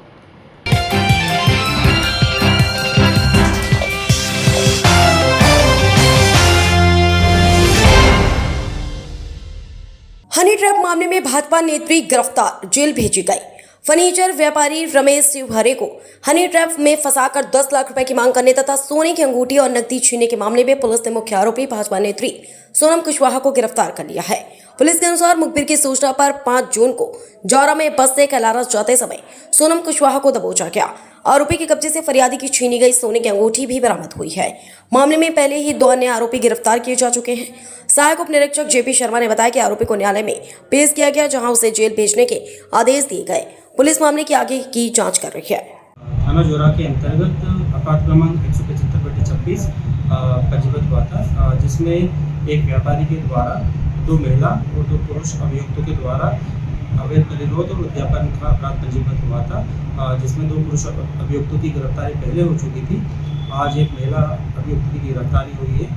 Honey trap मामले में भाजपा नेत्री गिरफ्तार, जेल भेजी गई। फर्नीचर व्यापारी रमेश शिवहरे को हनी ट्रैप में फंसाकर 10 लाख रुपए की मांग करने तथा सोने की अंगूठी और नकदी छीनने के मामले में पुलिस ने मुख्य आरोपी भाजपा नेत्री सोनम कुशवाहा को गिरफ्तार कर लिया है। पुलिस के अनुसार मुखबिर की सूचना पर 5 जून को जौरा में बस से कैलारस जाते समय सोनम कुशवाहा को दबोचा गया। आरोपी के कब्जे से फरियादी की छीनी गई सोने की अंगूठी भी बरामद हुई है। मामले में पहले ही 2 अन्य आरोपी गिरफ्तार किए जा चुके हैं। सहायक उप निरीक्षक जेपी शर्मा ने बताया कि आरोपी को न्यायालय में पेश किया गया, जहां उसे जेल भेजने के आदेश दिए गए। पुलिस मामले की आगे की जांच कर रही है। थाना जोरा के अंतर्गत अपराध क्रमांक 175/26 पंजीबद्ध हुआ था, जिसमें एक व्यापारी के द्वारा 2 महिला और 2 पुरुष अभियुक्तों के द्वारा अवैध परिरोध और उद्यापन का अपराध पंजीबद्ध हुआ था, जिसमें 2 पुरुष अभियुक्तों की गिरफ्तारी पहले हो चुकी थी। आज एक महिला अभियुक्त की गिरफ्तारी हुई है।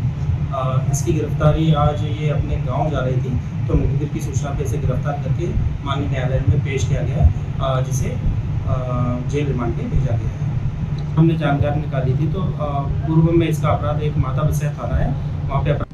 इसकी गिरफ्तारी आज ये अपने गांव जा रही थी, तो मुखबिर की सूचना पर इसे गिरफ्तार करके माननीय न्यायालय में पेश किया गया, जिसे जेल रिमांड पे भेजा गया है। हमने जानकारी निकाली थी, तो पूर्व में इसका अपराध एक माता बसिया थाना है, वहाँ पे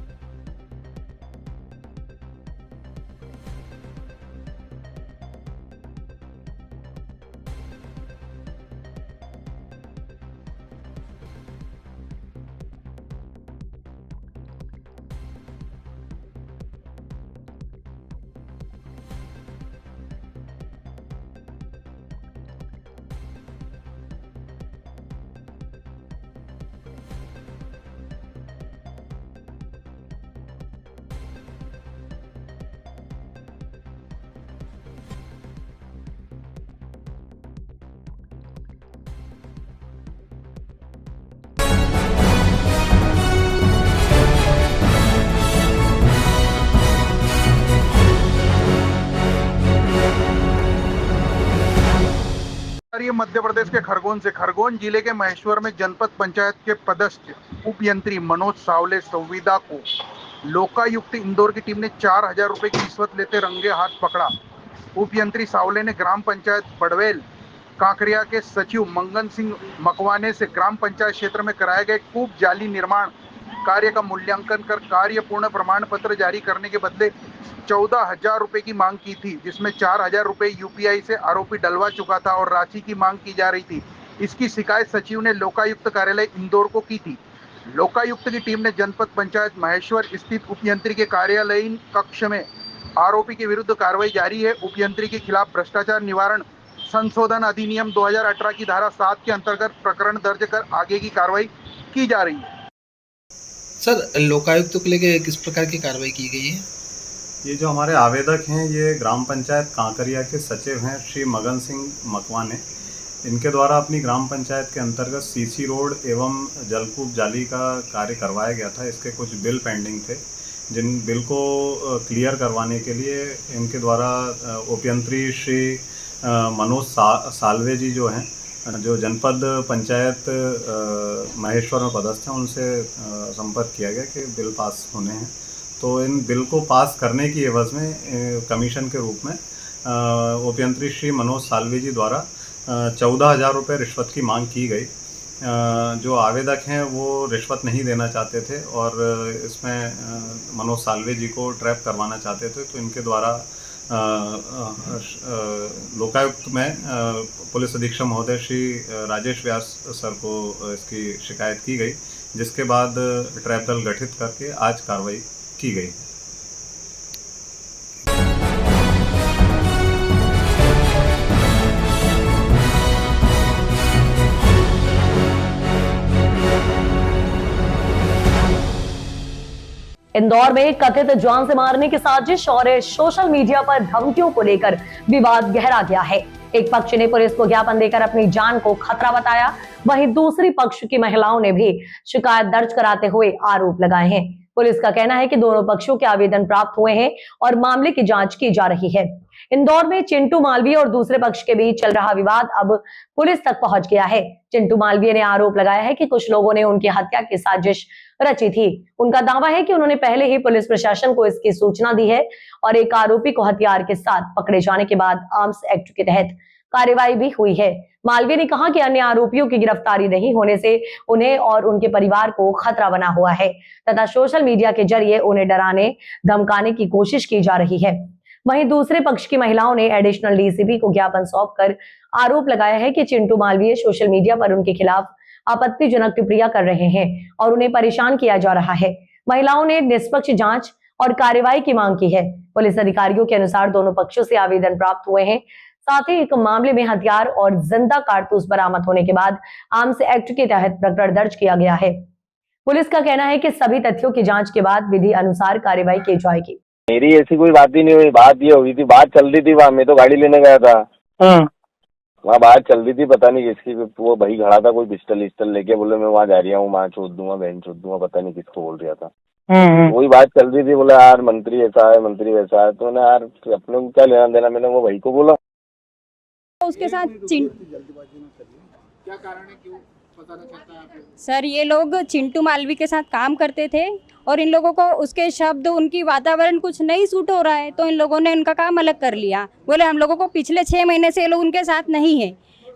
मध्य प्रदेश के खरगोन जिले के महेश्वर में जनपद पंचायत के पदस्थ उपयंत्री मनोज सावले संविदा को लोकायुक्त इंदौर की टीम ने 4000 रुपए की रिश्वत लेते रंगे हाथ पकड़ा। उपयंत्री सावले ने ग्राम पंचायत बड़वेल कांकरिया के सचिव मंगन सिंह मकवाने से ग्राम पंचायत क्षेत्र में कराए गए कूप जाली निर्माण कार्य का मूल्यांकन कर कार्य पूर्ण प्रमाण पत्र जारी करने के बदले 14,000 रुपए की मांग की थी, जिसमें 4,000 रुपए यूपीआई से आरोपी डलवा चुका था और राशि की मांग की जा रही थी। इसकी शिकायत सचिव ने लोकायुक्त कार्यालय इंदौर को की थी। लोकायुक्त की टीम ने जनपद पंचायत महेश्वर स्थित उपयंत्री के कार्यालयीन कक्ष में आरोपी के विरुद्ध कार्रवाई जारी है। उपयंत्री के खिलाफ भ्रष्टाचार निवारण संशोधन अधिनियम 2018 की धारा 7 के अंतर्गत प्रकरण दर्ज कर आगे की कार्रवाई की जा रही है। सर, लोकायुक्त को लेकर किस प्रकार की कार्रवाई की गई है? ये जो हमारे आवेदक हैं, ये ग्राम पंचायत कांकरिया के सचिव हैं श्री मगन सिंह मकवाने। इनके द्वारा अपनी ग्राम पंचायत के अंतर्गत सीसी रोड एवं जलकूप जाली का कार्य करवाया गया था। इसके कुछ बिल पेंडिंग थे, जिन बिल को क्लियर करवाने के लिए इनके द्वारा उपयंत्री श्री मनोज सालवे जी जो हैं, जो जनपद पंचायत महेश्वर में पदस्थ हैं, उनसे संपर्क किया गया कि बिल पास होने हैं। तो इन बिल को पास करने की एवज में कमीशन के रूप में उपयंत्री श्री मनोज सालवे जी द्वारा 14,000 रुपये रिश्वत की मांग की गई। जो आवेदक हैं वो रिश्वत नहीं देना चाहते थे और इसमें मनोज सालवे जी को ट्रैप करवाना चाहते थे, तो इनके द्वारा लोकायुक्त में पुलिस अधीक्षक महोदय श्री राजेश व्यास सर को इसकी शिकायत की गई, जिसके बाद ट्रैप दल गठित करके आज कार्रवाई की गई। इंदौर में कथित जान से मारने की साजिश और सोशल मीडिया पर धमकियों को लेकर विवाद गहरा गया है। एक पक्ष ने पुलिस को ज्ञापन देकर अपनी जान को खतरा बताया, वहीं दूसरी पक्ष की महिलाओं ने भी शिकायत दर्ज कराते हुए आरोप लगाए हैं। पुलिस का कहना है कि दोनों पक्षों के आवेदन प्राप्त हुए हैं और मामले की जांच की जा रही है। इंदौर में चिंटू मालवीय और दूसरे पक्ष के बीच चल रहा विवाद अब पुलिस तक पहुंच गया है। चिंटू मालवीय ने आरोप लगाया है कि कुछ लोगों ने उनकी हत्या की साजिश रची थी। उनका दावा है कि उन्होंने पहले ही पुलिस प्रशासन को इसकी सूचना दी है और एक आरोपी को हथियार के साथ पकड़े जाने के बाद आर्म्स एक्ट के तहत कार्रवाई भी हुई है। मालवीय ने कहा कि अन्य आरोपियों की गिरफ्तारी नहीं होने से उन्हें और उनके परिवार को खतरा बना हुआ है तथा सोशल मीडिया के जरिए उन्हें डराने धमकाने की कोशिश की जा रही है। वहीं दूसरे पक्ष की महिलाओं ने एडिशनल डीसीपी को ज्ञापन सौंपकर आरोप लगाया है कि चिंटू मालवीय सोशल मीडिया पर उनके खिलाफ आपत्तिजनक टिप्पणियां कर रहे हैं और उन्हें परेशान किया जा रहा है। महिलाओं ने निष्पक्ष जांच और कार्रवाई की मांग की है। पुलिस अधिकारियों के अनुसार दोनों पक्षों से आवेदन प्राप्त हुए हैं। साथ ही एक मामले में हथियार और जिंदा कारतूस बरामद होने के बाद आर्म्स एक्ट के तहत प्रकरण दर्ज किया गया है। पुलिस का कहना है कि सभी तथ्यों की जांच के बाद विधि अनुसार कार्रवाई की जाएगी। मेरी ऐसी कोई बात ही नहीं हुई, बात ये हुई थी, बात चल रही थी वहाँ, मैं तो गाड़ी लेने गया था, वहाँ बात चल रही थी, पता नहीं किसकी, वो भाई खड़ा था कोई पिस्टल लेके, बोले मैं वहाँ जा रहा हूँ, वहाँ छोड़ दूंगा, बहन छोड़ दूंगा, पता नहीं किसको बोल रहा था। वही बात चल रही थी, बोले यार मंत्री ऐसा है, मंत्री वैसा है, तो मैंने यार अपने को क्या लेना देना, मैंने वो भाई को बोला। उसके साथ क्या कारण है, क्यों बताना चाहता है आप? सर ये लोग चिंटू मालवी के साथ काम करते थे और इन लोगों को उसके शब्द, उनकी वातावरण कुछ नहीं सूट हो रहा है, तो इन लोगों ने उनका काम अलग कर लिया। बोले हम लोगों को पिछले 6 महीने से ये लोग उनके साथ नहीं है,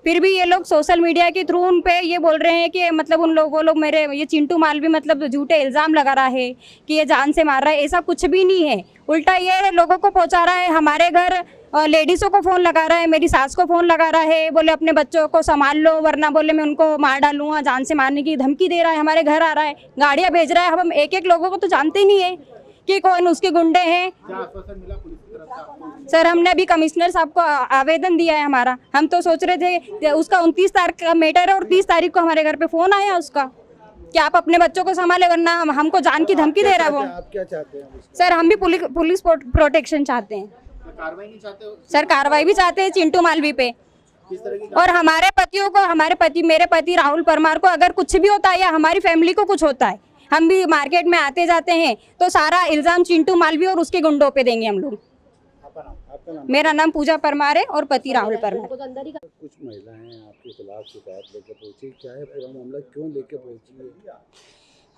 फिर भी ये लोग सोशल मीडिया के थ्रू उन पे ये बोल रहे हैं कि मतलब वो लोग मेरे ये चिंटू मालवी मतलब झूठे इल्ज़ाम लगा रहा है कि ये जान से मार रहा है। ऐसा कुछ भी नहीं है, उल्टा ये लोगों को पहुंचा रहा है, हमारे घर लेडीज़ों को फ़ोन लगा रहा है, मेरी सास को फ़ोन लगा रहा है, बोले अपने बच्चों को संभाल लो वरना बोले मैं उनको मार डालूंगा, जान से मारने की धमकी दे रहा है, हमारे घर आ रहा है, गाड़ियाँ भेज रहा है। हम एक लोगों को तो जानते ही नहीं है कि कौन उसके गुंडे हैं। सर हमने अभी कमिश्नर साहब को आवेदन दिया है हमारा, हम तो सोच रहे थे उसका 29 तारीख का मैटर है और 30 तारीख को हमारे घर पे फ़ोन आया उसका कि आप अपने बच्चों को संभाले वरना हमको जान की धमकी दे रहा है वो। आप क्या चाहते हैं? सर हम भी पुलिस प्रोटेक्शन चाहते हैं। कार्रवाई नहीं चाहते हो? सर कार्रवाई भी चाहते हैं चिंटू मालवी पे, और हमारे पतियों को, मेरे पति राहुल परमार को अगर कुछ भी होता है या हमारी फैमिली को कुछ होता है, हम भी मार्केट में आते जाते हैं तो सारा इल्जाम चिंटू मालवी और उसके गुंडों पे देंगे हम लोग। मेरा नाम पूजा परमार है और पति राहुल परमार। कुछ महिलाएं आपके खिलाफ शिकायत लेके पहुंची, क्या है पूरा मामला, क्यों लेके पहुंची है?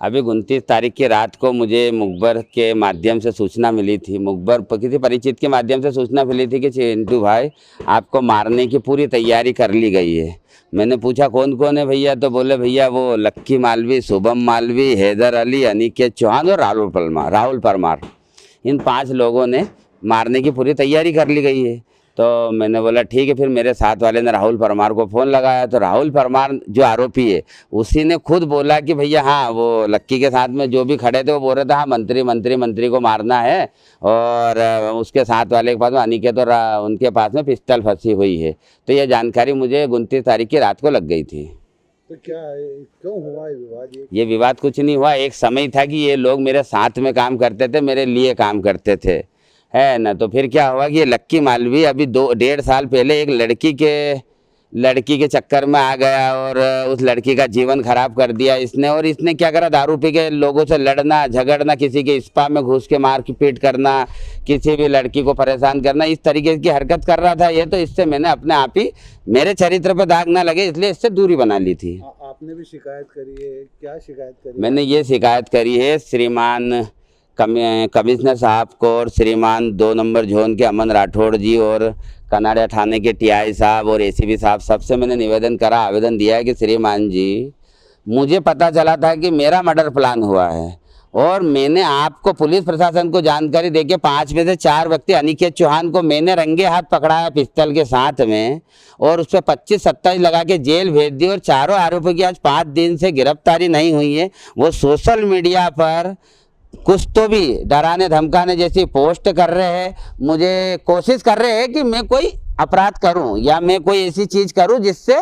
अभी 29 तारीख की रात को मुझे मुखबर के माध्यम से सूचना मिली थी, मुखबर किसी परिचित के माध्यम से सूचना मिली थी कि चिंटू भाई आपको मारने की पूरी तैयारी कर ली गई है। मैंने पूछा कौन कौन है भैया, तो बोले भैया वो लक्की मालवी, शुभम मालवी, हैदर अली, अनिकेत चौहान और राहुल परमार, इन 5 लोगों ने मारने की पूरी तैयारी कर ली गई है। तो मैंने बोला ठीक है। फिर मेरे साथ वाले ने राहुल परमार को फ़ोन लगाया, तो राहुल परमार जो आरोपी है उसी ने खुद बोला कि भैया हाँ वो लक्की के साथ में जो भी खड़े थे वो बोल रहे थे हाँ मंत्री को मारना है, और उसके साथ वाले के पास में अनिकेत और उनके पास में पिस्टल फंसी हुई है। तो ये जानकारी मुझे 29 तारीख की रात को लग गई थी। तो क्या क्यों हुआ ये विवाद? ये विवाद कुछ नहीं हुआ, एक समय था कि ये लोग मेरे साथ में काम करते थे, मेरे लिए काम करते थे, है ना। तो फिर क्या हुआ कि ये लक्की मालवी अभी 2-1.5 साल पहले एक लड़की के चक्कर में आ गया और उस लड़की का जीवन खराब कर दिया इसने। और इसने क्या करा, दारू पी के लोगों से लड़ना झगड़ना, किसी के स्पा में घुस के मार पीट करना, किसी भी लड़की को परेशान करना, इस तरीके की हरकत कर रहा था ये। तो इससे मैंने अपने आप ही, मेरे चरित्र पर दाग ना लगे इसलिए इससे दूरी बना ली थी। आपने भी शिकायत करी है, क्या शिकायत करी? मैंने ये शिकायत करी है श्रीमान कमिश्नर साहब को और श्रीमान 2 नंबर जोन के अमन राठौड़ जी और कनाड़िया थाने के टीआई साहब और एसीपी साहब, सबसे मैंने निवेदन करा, आवेदन दिया है कि श्रीमान जी मुझे पता चला था कि मेरा मर्डर प्लान हुआ है और मैंने आपको पुलिस प्रशासन को जानकारी देके 5 में से 4 व्यक्ति अनिकेत चौहान को मैंने रंगे हाथ पकड़ाया पिस्टल के साथ में और उस पर 25-27 लगा के जेल भेज दी। और चारों आरोपियों की आज 5 दिन से गिरफ्तारी नहीं हुई है। वो सोशल मीडिया पर कुछ तो भी डराने धमकाने जैसी पोस्ट कर रहे हैं, मुझे कोशिश कर रहे हैं कि मैं कोई अपराध करूं या मैं कोई ऐसी चीज़ करूं जिससे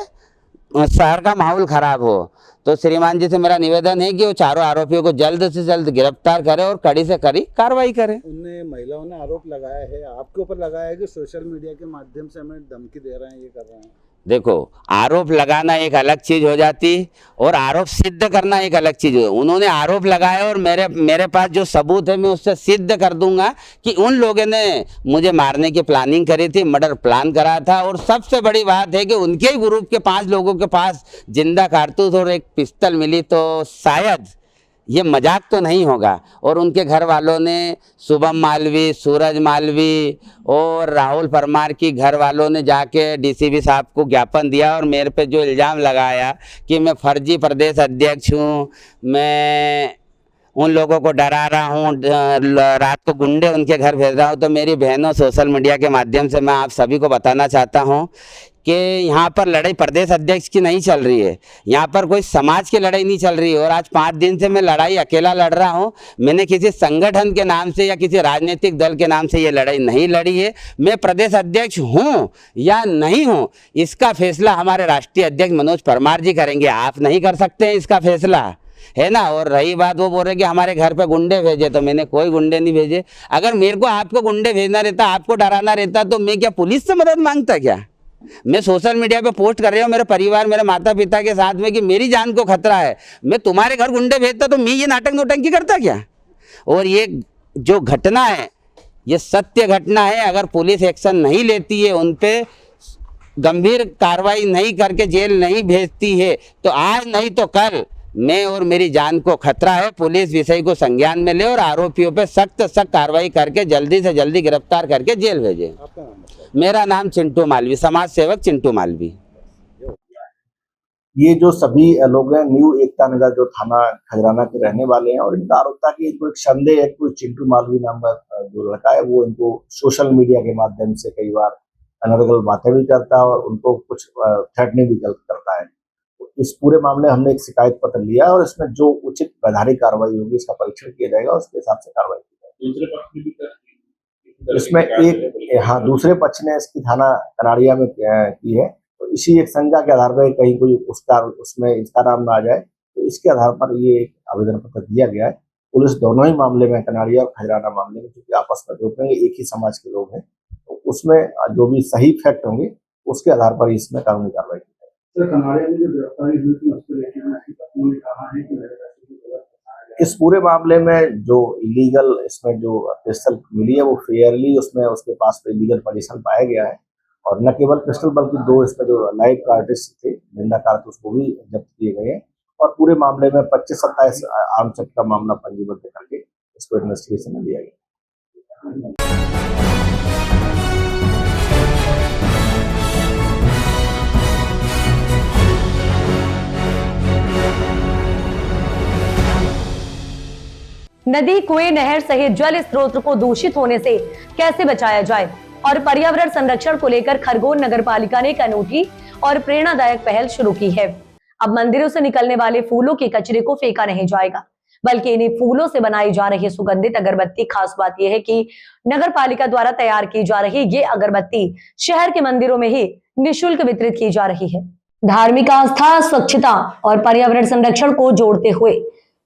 शहर का माहौल खराब हो। तो श्रीमान जी से मेरा निवेदन है कि वो चारों आरोपियों को जल्द से जल्द गिरफ्तार करें और कड़ी से कड़ी कार्रवाई करें। उनने महिलाओं ने आरोप लगाया है, आपके ऊपर लगाया है कि सोशल मीडिया के माध्यम से हमें धमकी दे रहे हैं, ये कर रहे हैं। देखो, आरोप लगाना एक अलग चीज हो जाती और आरोप सिद्ध करना एक अलग चीज हो। उन्होंने आरोप लगाया और मेरे पास जो सबूत है मैं उससे सिद्ध कर दूंगा कि उन लोगों ने मुझे मारने की प्लानिंग करी थी, मर्डर प्लान करा था। और सबसे बड़ी बात है कि उनके ही ग्रुप के 5 लोगों के पास जिंदा कारतूस और एक पिस्तल मिली, तो शायद ये मजाक तो नहीं होगा। और उनके घर वालों ने शुभम मालवी, सूरज मालवी और राहुल परमार की घर वालों ने जाके डीसीपी साहब को ज्ञापन दिया और मेरे पे जो इल्ज़ाम लगाया कि मैं फर्जी प्रदेश अध्यक्ष हूँ, मैं उन लोगों को डरा रहा हूँ, रात को गुंडे उनके घर भेज रहा हूँ। तो मेरी बहनों, सोशल मीडिया के माध्यम से मैं आप सभी को बताना चाहता हूँ कि यहाँ पर लड़ाई प्रदेश अध्यक्ष की नहीं चल रही है, यहाँ पर कोई समाज की लड़ाई नहीं चल रही है। और आज 5 दिन से मैं लड़ाई अकेला लड़ रहा हूँ। मैंने किसी संगठन के नाम से या किसी राजनीतिक दल के नाम से ये लड़ाई नहीं लड़ी है। मैं प्रदेश अध्यक्ष हूँ या नहीं हूँ, इसका फैसला हमारे राष्ट्रीय अध्यक्ष मनोज परमार जी करेंगे। आप नहीं कर सकते हैं इसका फैसला, है ना। और रही बात, वो बोल रहे कि हमारे घर पे गुंडे भेजे, तो मैंने कोई गुंडे नहीं भेजे। अगर मेरे को आपको गुंडे भेजना रहता, आपको डराना रहता, तो मैं क्या पुलिस से मदद मांगता क्या। मैं सोशल मीडिया पे पोस्ट कर रहा हूँ मेरे परिवार, मेरे माता पिता के साथ में कि मेरी जान को खतरा है, मैं तुम्हारे घर गुंडे भेजता तो मैं ये नाटक नोटंकी करता क्या। और ये जो घटना है ये सत्य घटना है। अगर पुलिस एक्शन नहीं लेती है, उन पे गंभीर कार्रवाई नहीं करके जेल नहीं भेजती है, तो आज नहीं तो कल मैं और मेरी जान को खतरा है। पुलिस विषय को संज्ञान में ले और आरोपियों पे सख्त कार्रवाई करके जल्दी से जल्दी गिरफ्तार करके जेल भेजे। मेरा नाम चिंटू मालवी, समाज सेवक चिंटू मालवी। ये जो सभी लोग हैं न्यू एकता नगर जो थाना खजराना के रहने वाले हैं, और इनका आरोप था कि इनको एक संदेह है, कोई चिंटू मालवी नाम का जो लड़का है वो इनको सोशल मीडिया के माध्यम से कई बार अनर्गल बातें भी करता है और उनको कुछ थ्रेटनिंग भी करता है। इस पूरे मामले हमने एक शिकायत पत्र लिया और इसमें जो उचित वैधानिक कार्रवाई होगी इसका परीक्षण किया जाएगा, उसके हिसाब से कार्रवाई की जाएगी। इसमें एक दूसरे पक्ष ने इसकी थाना कनाड़िया में की है, तो इसी एक संज्ञा के आधार पर कहीं कोई उसमें इसका नाम ना आ जाए, तो इसके आधार पर ये एक आवेदन पत्र दिया गया है। पुलिस दोनों ही मामले में, कनाड़िया और खजराना मामले में, क्योंकि आपस में जो एक ही समाज के लोग हैं, तो उसमें जो भी सही फैक्ट होंगे उसके आधार पर इसमें कानूनी कार्रवाई की जाएगी। इस पूरे मामले में जो इलीगल इसमें जो पिस्टल मिली है वो फेयरली उसमें उसके पास इलीगल पोजीशन पाया गया है। और न केवल पिस्टल बल्कि 2 इसमें जो लाइव कार्टिस्ट थे जिंदा कारतूस वो भी जब्त किए गए हैं। और पूरे मामले में 25-27 आर्म्स एक्ट का मामला पंजीबद्ध करके इसको इन्वेस्टिगेशन में लिया गया। नदी, कुएं, नहर सहित जल स्रोत को दूषित होने से कैसे बचाया जाए और पर्यावरण संरक्षण को लेकर खरगोन नगर पालिका ने एक अनूठी और प्रेरणादायक पहल शुरू की है। अब मंदिरों से निकलने वाले फूलों के कचरे को फेंका नहीं जाएगा, बल्कि इन्हीं फूलों से बनाई जा रही सुगंधित अगरबत्ती। खास बात यह है कि नगर पालिका द्वारा तैयार की जा रही ये अगरबत्ती शहर के मंदिरों में ही निःशुल्क वितरित की जा रही है। धार्मिक आस्था, स्वच्छता और पर्यावरण संरक्षण को जोड़ते हुए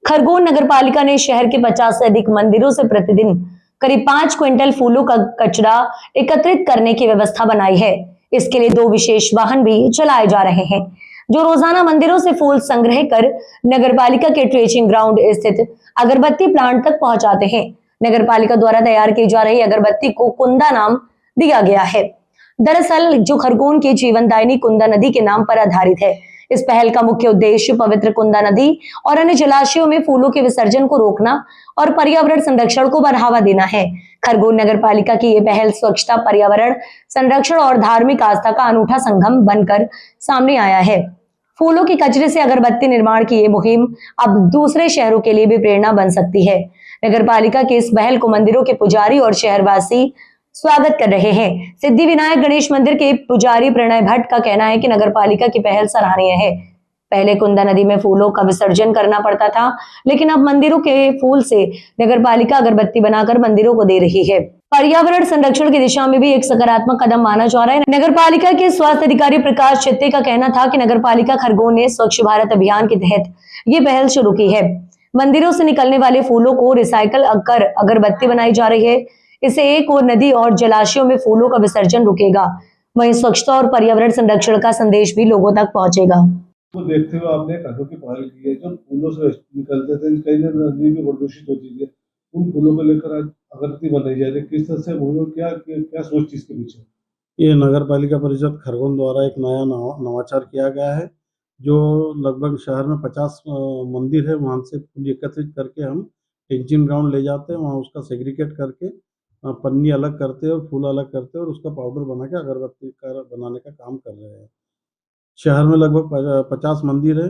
खरगोन नगर पालिका ने शहर के 50 से अधिक मंदिरों से प्रतिदिन करीब 5 क्विंटल फूलों का कचरा एकत्रित करने की व्यवस्था बनाई है। इसके लिए 2 विशेष वाहन भी चलाए जा रहे हैं, जो रोजाना मंदिरों से फूल संग्रह कर नगर पालिका के ट्रेचिंग ग्राउंड स्थित अगरबत्ती प्लांट तक पहुंचाते हैं। नगर पालिका द्वारा तैयार की जा रही अगरबत्ती को कुंदा नाम दिया गया है। दरअसल जो खरगोन की जीवनदायिनी कुंदा नदी के नाम पर आधारित है। इस पहल का मुख्य उद्देश्य पवित्र कुंदा नदी और अन्य जलाशयों में फूलों के विसर्जन को रोकना और पर्यावरण संरक्षण को बढ़ावा देना है। खरगोन नगर पालिका की ये पहल स्वच्छता, पर्यावरण संरक्षण और धार्मिक आस्था का अनूठा संगम बनकर सामने आया है। फूलों के कचरे से अगरबत्ती निर्माण की ये मुहिम अब दूसरे शहरों के लिए भी प्रेरणा बन सकती है। नगर पालिका की इस पहल को मंदिरों के पुजारी और शहरवासी स्वागत कर रहे हैं। सिद्धि विनायक गणेश मंदिर के पुजारी प्रणय भट्ट का कहना है कि नगर पालिका की पहल सराहनीय है। पहले कुंदा नदी में फूलों का विसर्जन करना पड़ता था, लेकिन अब मंदिरों के फूल से नगरपालिका अगरबत्ती बनाकर मंदिरों को दे रही है। पर्यावरण संरक्षण की दिशा में भी एक सकारात्मक कदम माना जा रहा है। नगरपालिका के स्वास्थ्य अधिकारी प्रकाश चित्ते का कहना था कि नगरपालिका खरगोन ने स्वच्छ भारत अभियान के तहत ये पहल शुरू की है। मंदिरों से निकलने वाले फूलों को रिसाइकल कर अगरबत्ती बनाई जा रही है। इससे एक और नदी और जलाशयों में फूलों का विसर्जन रुकेगा, वहीं स्वच्छता और पर्यावरण संरक्षण का संदेश भी लोगों तक पहुंचेगा। तो देखते हुए आपने कदमों की पहल की है। जो फूलों से निकलते थे, कई नदी भी प्रदूषित होती थी, उन फूलों को लेकर आज अगरबत्ती बनाई जा रही है। किस तरह से क्या सोच इसके पीछे? ये नगर पालिका परिषद खरगोन द्वारा एक नया नवाचार किया गया है। जो लगभग शहर में 50 मंदिर है, वहाँ से फूल एकत्रित करके हम टेंचिंग ग्राउंड ले जाते हैं, वहाँ उसका सेग्रीगेट करके पन्नी अलग करते हैं और फूल अलग करते हैं और उसका पाउडर बना के अगरबत्ती बनाने का काम कर रहे हैं। शहर में लगभग 50 मंदिर है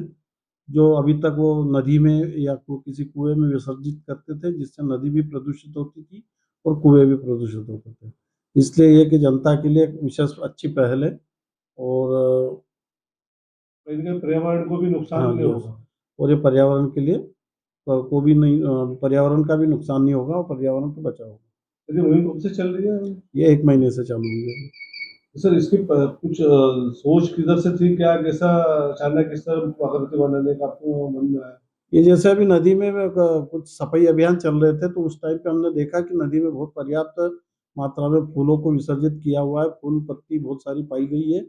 जो अभी तक वो नदी में या किसी कुएं में विसर्जित करते थे, जिससे नदी भी प्रदूषित होती थी और कुएं भी प्रदूषित होते थे। इसलिए ये कि जनता के लिए एक विशेष अच्छी पहल है और पर्यावरण को भी नुकसान नहीं होगा और ये पर्यावरण के लिए को भी नहीं, पर्यावरण का भी नुकसान नहीं होगा और पर्यावरण को बचाव होगा। मुहिम कब से चल रही है? ये 1 महीने से चालू हुई है। सर, इसकी कुछ सोच किधर से थी? क्या कैसा अचानक इस तरह अगरबत्ती बनाने का आपको मन में आया? ये जैसे अभी नदी में कुछ सफाई अभियान चल रहे थे, तो उस टाइम पे हमने देखा कि नदी में बहुत पर्याप्त मात्रा में फूलों को विसर्जित किया हुआ है, फूल पत्ती बहुत सारी पाई गई है।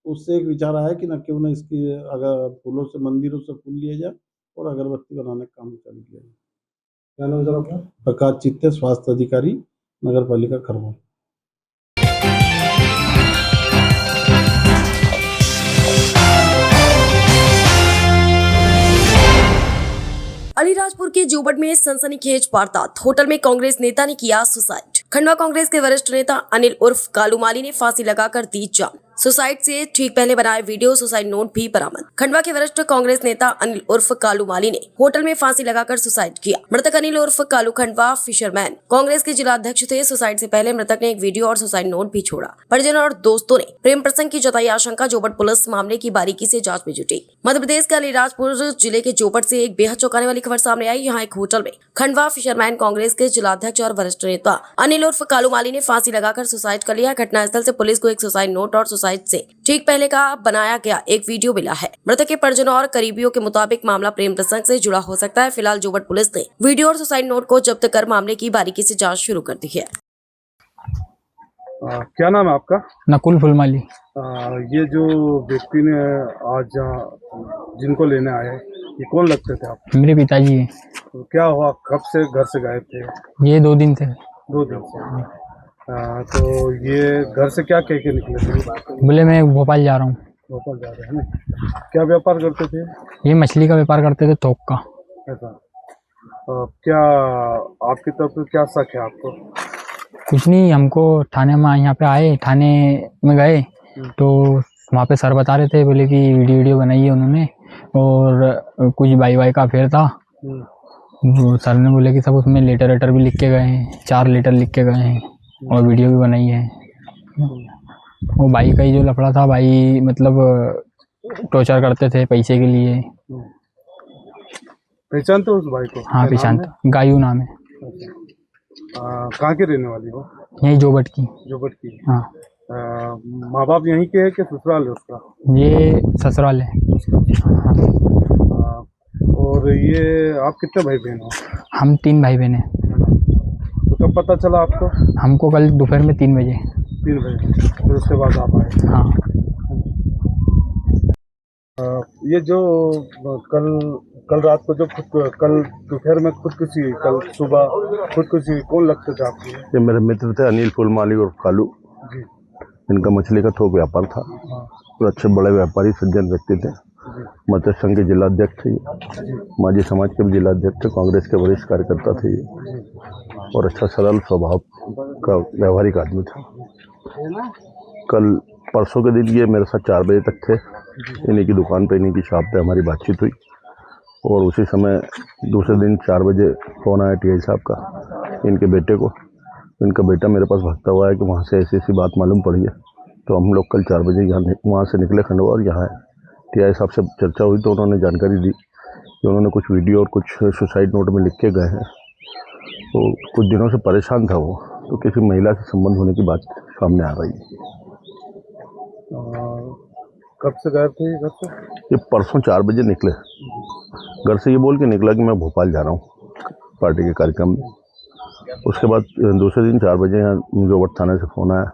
उससे एक विचार आया कि न क्यों न इसकी अगर फूलों से, मंदिरों से फूल लिए जाए और अगरबत्ती बनाने का काम चालू किया जाए। क्या नाम सर आपका? प्रकाश चित्ते, स्वास्थ्य अधिकारी, नगर पालिका खरगोन। अलीराजपुर के जोबट में सनसनीखेज वारदात, होटल में कांग्रेस नेता ने किया सुसाइड। खंडवा कांग्रेस के वरिष्ठ नेता अनिल उर्फ कालू माली ने फांसी लगाकर दी जान। सुसाइड से ठीक पहले बनाए वीडियो, सुसाइड नोट भी बरामद। खंडवा के वरिष्ठ कांग्रेस नेता अनिल उर्फ कालू माली ने होटल में फांसी लगाकर सुसाइड किया। मृतक अनिल उर्फ कालू खंडवा फिशरमैन कांग्रेस के जिला अध्यक्ष थे। सुसाइड से पहले मृतक ने एक वीडियो और सुसाइड नोट भी छोड़ा। परिजनों और दोस्तों ने प्रेम प्रसंग की जताई आशंका। जोबट पुलिस मामले की बारीकी से जांच में जुटी। मध्य प्रदेश के अलीराजपुर जिले के जोबट से एक बेहद चौंकाने वाली खबर सामने आई। यहाँ एक होटल में खंडवा फिशरमैन कांग्रेस के जिला अध्यक्ष और वरिष्ठ नेता अनिल उर्फ कालू माली ने फांसी लगाकर सुसाइड कर लिया। घटनास्थल से पुलिस को एक सुसाइड नोट और सुसाइड से ठीक पहले का बनाया गया एक वीडियो मिला है। मृतक के परिजनों और करीबियों के मुताबिक मामला प्रेम प्रसंग से जुड़ा हो सकता है। फिलहाल जोबट पुलिस ने वीडियो और सुसाइड नोट को जब्त कर मामले की बारीकी से जांच शुरू कर दी है। क्या नाम है आपका? नकुल फुलमाली। ये जो व्यक्ति ने आज जिनको लेने आए, ये कौन लगते थे आप? मेरे पिताजी हैं। तो क्या हुआ, कब से घर से गायब थे? ये 2 दिन थे। 2 दिन से। तो ये घर से क्या कह के निकले थे? बोले मैं भोपाल जा रहा हूँ। भोपाल जा रहे हैं ना? क्या व्यापार करते थे? ये मछली का व्यापार करते थे, थोक का। ऐसा। क्या आपकी तरफ से क्या शक है आपको? कुछ नहीं, हमको थाने में यहाँ पे आए, थाने में गए तो वहाँ पे सर बता रहे थे, बोले कि वीडियो बनाई है उन्होंने और कुछ बाई का अफेयर था। वो सर ने बोले कि सब उसमें लेटर भी लिख के गए हैं, 4 लेटर लिख के गए हैं और वीडियो भी बनाई है। वो भाई का ही जो लफड़ा था, भाई मतलब टॉर्चर करते थे पैसे के लिए। पहचानते हो उस भाई को? हाँ पहचानते, गायू नाम है। कहाँ के रहने वाली हो? यही जोबट की। जोबट की। हाँ। माँ बाप यहीं के है कि ससुराल है उसका? ये ससुराल है। और ये आप कितने भाई बहन हो? हम 3 भाई बहन हैं। तो कब पता चला आपको? हमको कल दोपहर में 3 बजे। 3 बजे, फिर उसके बाद आप आए? हाँ। ये जो कल रात को जो कल दोपहर में खुदकुशी, कल सुबह खुदकुशी, कौन लगते थे आपको? ये मेरे मित्र थे, अनिल फुलमाली और कालू जी। इनका मछली का थोक व्यापार था। और अच्छे बड़े व्यापारी सज्जन व्यक्ति थे। मत्स्य संघ के जिला अध्यक्ष थे, माजी समाज के भी जिला अध्यक्ष थे, कांग्रेस के वरिष्ठ कार्यकर्ता थे और अच्छा सरल स्वभाव का व्यवहारिक आदमी था। कल परसों के दिन ये मेरे साथ 4 बजे तक थे। इन्हीं की दुकान पे, इन्हीं की शॉप पे हमारी बातचीत हुई और उसी समय दूसरे दिन 4 बजे फ़ोन आया टीआई साहब का इनके बेटे को। इनका बेटा मेरे पास भागता हुआ है कि वहाँ से ऐसी बात मालूम पड़ी है। तो हम लोग कल 4 बजे यहाँ वहाँ से निकले खंडवा और यहाँ टीआई साहब से चर्चा हुई तो उन्होंने जानकारी दी कि उन्होंने कुछ वीडियो और कुछ सुसाइड नोट में लिख के गए हैं। तो कुछ दिनों से परेशान था वो, तो किसी महिला से संबंध होने की बात सामने आ रही है। कब से गए थे घर से? ये परसों 4 बजे निकले घर से, ये बोल के निकला कि मैं भोपाल जा रहा हूँ पार्टी के कार्यक्रम में। उसके बाद दूसरे दिन 4 बजे यहाँ जोबट थाने से फोन आया।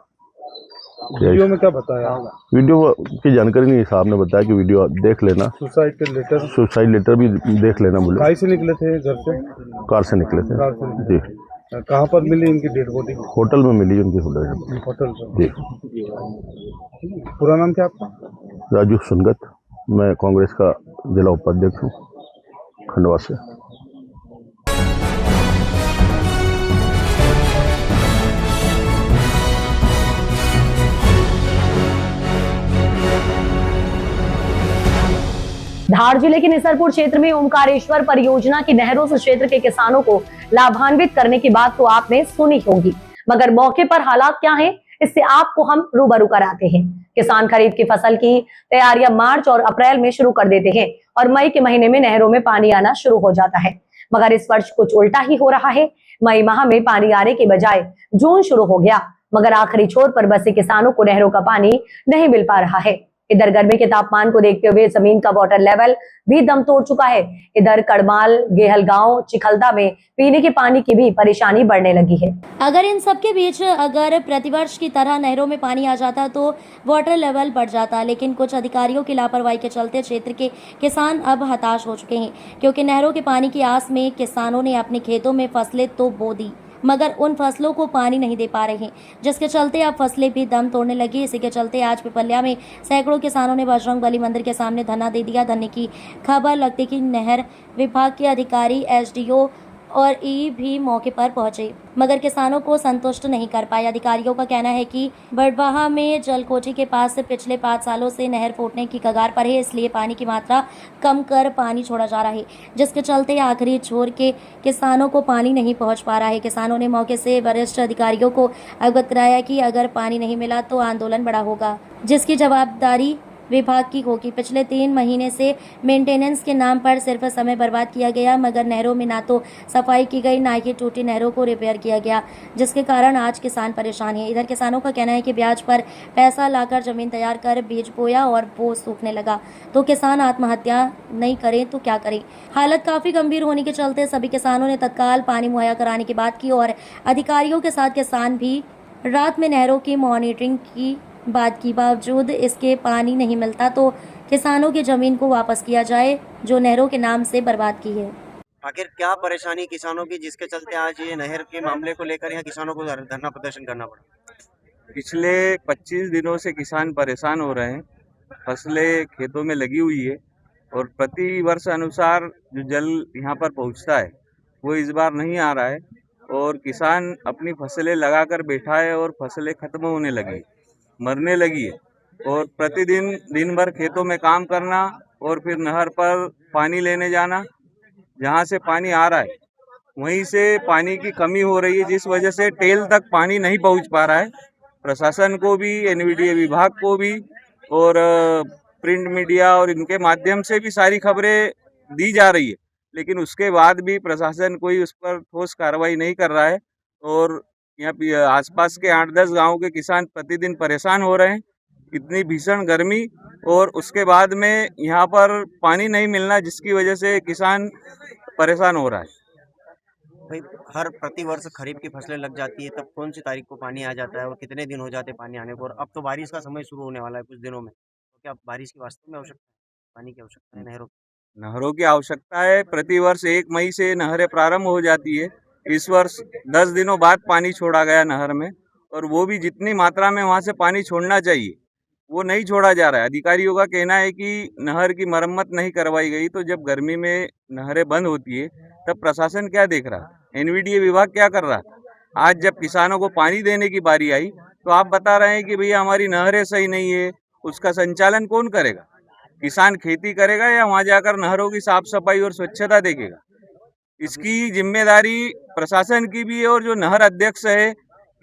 वीडियो में क्या बताया? वीडियो की जानकारी नहीं, साहब ने बताया कि वीडियो देख लेना, सुसाइड लेटर भी देख लेना बोले। कहाँ से निकले थे घर से? कार से निकले थे जी। कहाँ पर मिली इनकी डेड बॉडी? होटल में मिली उनकी होटल जी। पूरा नाम क्या आपका? राजू सुनगत, मैं कांग्रेस का जिला उपाध्यक्ष हूँ खंडवा से। धार जिले के निसरपुर क्षेत्र में ओमकारेश्वर परियोजना की नहरों से क्षेत्र के किसानों को लाभान्वित करने की बात तो आपने सुनी होगी, मगर मौके पर हालात क्या हैं, इससे आपको हम रूबरू कराते हैं। किसान खरीफ की फसल की तैयारियां मार्च और अप्रैल में शुरू कर देते हैं और मई के महीने में नहरों में पानी आना शुरू हो जाता है, मगर इस वर्ष कुछ उल्टा ही हो रहा है। मई माह में पानी आने के बजाय जून शुरू हो गया, मगर आखिरी छोर पर बसे किसानों को नहरों का पानी नहीं मिल पा रहा है। इधर गर्मी के तापमान को देखते हुए जमीन का वाटर लेवल भी दम तोड़ चुका है। इधर कड़माल, गेहलगांव, चिखलदा में पीने के पानी की भी परेशानी बढ़ने लगी है। अगर इन सब के बीच अगर प्रतिवर्ष की तरह नहरों में पानी आ जाता तो वाटर लेवल बढ़ जाता, लेकिन कुछ अधिकारियों की लापरवाही के चलते क्षेत्र के किसान अब हताश हो चुके हैं, क्योंकि नहरों के पानी की आस में किसानों ने अपने खेतों में फसलें तो बो दी, मगर उन फसलों को पानी नहीं दे पा रहे हैं, जिसके चलते अब फसलें भी दम तोड़ने लगी। इसी के चलते आज पिपल्या में सैकड़ों किसानों ने बजरंग बली मंदिर के सामने धरना दे दिया। धरने की खबर लगते कि नहर विभाग के अधिकारी, एसडीओ और ई भी मौके पर पहुंचे, मगर किसानों को संतुष्ट नहीं कर पाए। अधिकारियों का कहना है कि बड़वाहा में जलकोठी के पास से पिछले 5 सालों से नहर फूटने की कगार पर है, इसलिए पानी की मात्रा कम कर पानी छोड़ा जा रहा है, जिसके चलते आखिरी छोर के किसानों को पानी नहीं पहुंच पा रहा है। किसानों ने मौके से वरिष्ठ अधिकारियों को अवगत कराया कि अगर पानी नहीं मिला तो आंदोलन बड़ा होगा, जिसकी जवाबदारी विभाग की होगी। पिछले 3 महीने से मेंटेनेंस के नाम पर सिर्फ समय बर्बाद किया गया, मगर नहरों में ना तो सफाई की गई, ना ही टूटी नहरों को रिपेयर किया गया, जिसके कारण आज किसान परेशान हैं। इधर किसानों का कहना है कि ब्याज पर पैसा लाकर जमीन तैयार कर बीज बोया और वो सूखने लगा तो किसान आत्महत्या नहीं करें तो क्या करें। हालत काफ़ी गंभीर होने के चलते सभी किसानों ने तत्काल पानी मुहैया कराने की बात की और अधिकारियों के साथ किसान भी रात में नहरों की मॉनिटरिंग की बात की। बावजूद इसके पानी नहीं मिलता तो किसानों की जमीन को वापस किया जाए जो नहरों के नाम से बर्बाद की है। आखिर क्या परेशानी किसानों की जिसके चलते आज ये नहर के मामले को लेकर यहाँ किसानों को धरना प्रदर्शन करना पड़ा? पिछले 25 दिनों से किसान परेशान हो रहे हैं। फसलें खेतों में लगी हुई है और प्रति वर्ष अनुसार जो जल यहाँ पर पहुँचता है वो इस बार नहीं आ रहा है और किसान अपनी फसलें लगाकर बैठा है और फसलें खत्म होने लगी, मरने लगी है और प्रतिदिन दिन भर खेतों में काम करना और फिर नहर पर पानी लेने जाना। जहाँ से पानी आ रहा है वहीं से पानी की कमी हो रही है, जिस वजह से टेल तक पानी नहीं पहुँच पा रहा है। प्रशासन को भी, एनवीडीए विभाग को भी और प्रिंट मीडिया और इनके माध्यम से भी सारी खबरें दी जा रही है, लेकिन उसके बाद भी प्रशासन कोई उस पर ठोस कार्रवाई नहीं कर रहा है और यहाँ आसपास के 8-10 गाँव के किसान प्रतिदिन परेशान हो रहे हैं। इतनी भीषण गर्मी और उसके बाद में यहाँ पर पानी नहीं मिलना, जिसकी वजह से किसान परेशान हो रहा है। भाई हर प्रतिवर्ष खरीफ की फसलें लग जाती है, तब कौन सी तारीख को पानी आ जाता है और कितने दिन हो जाते हैं पानी आने को? और अब तो बारिश का समय शुरू होने वाला है कुछ दिनों में, तो क्या बारिश की वास्तव में आवश्यकता है? पानी की आवश्यकता है नहरों की आवश्यकता है। प्रतिवर्ष 1 मई से नहरें प्रारंभ हो जाती है। इस वर्ष 10 दिनों बाद पानी छोड़ा गया नहर में और वो भी जितनी मात्रा में वहाँ से पानी छोड़ना चाहिए वो नहीं छोड़ा जा रहा है। अधिकारियों का कहना है कि नहर की मरम्मत नहीं करवाई गई, तो जब गर्मी में नहरें बंद होती है तब प्रशासन क्या देख रहा है, एनवीडीए विभाग क्या कर रहा है? आज जब किसानों को पानी देने की बारी आई तो आप बता रहे हैं कि भैया हमारी नहरें सही नहीं है, उसका संचालन कौन करेगा? किसान खेती करेगा या वहाँ जाकर नहरों की साफ सफाई और स्वच्छता देखेगा? इसकी जिम्मेदारी प्रशासन की भी है और जो नहर अध्यक्ष है,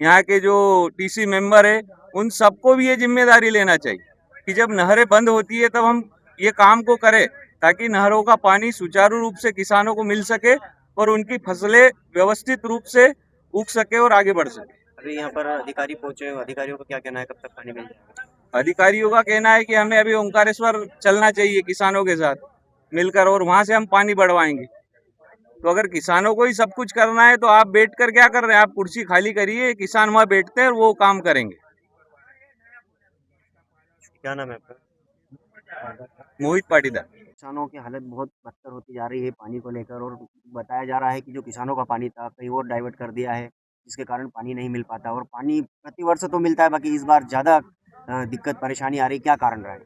यहाँ के जो टीसी मेंबर है, उन सबको भी ये जिम्मेदारी लेना चाहिए कि जब नहरें बंद होती है तब हम ये काम को करे ताकि नहरों का पानी सुचारू रूप से किसानों को मिल सके और उनकी फसलें व्यवस्थित रूप से उग सके और आगे बढ़ सके। अभी यहाँ पर अधिकारी पहुंचे हैं, अधिकारियों का क्या कहना है, कब तक पानी मिल जाएगा? अधिकारियों का कहना है कि हमें अभी ओंकारेश्वर चलना चाहिए किसानों के साथ मिलकर और वहां से हम पानी बढ़वाएंगे। तो अगर किसानों को ही सब कुछ करना है तो आप बैठ कर क्या कर रहे हैं? आप कुर्सी खाली करिए, किसान वहां बैठते हैं और वो काम करेंगे। क्या नाम है आपका? मोहित पाटीदार। किसानों की हालत बहुत बदतर होती जा रही है पानी को लेकर, और बताया जा रहा है कि जो किसानों का पानी था कहीं और डाइवर्ट कर दिया है, जिसके कारण पानी नहीं मिल पाता। और पानी प्रतिवर्ष तो मिलता है, बाकी इस बार ज़्यादा दिक्कत परेशानी आ रही, क्या कारण रहा है?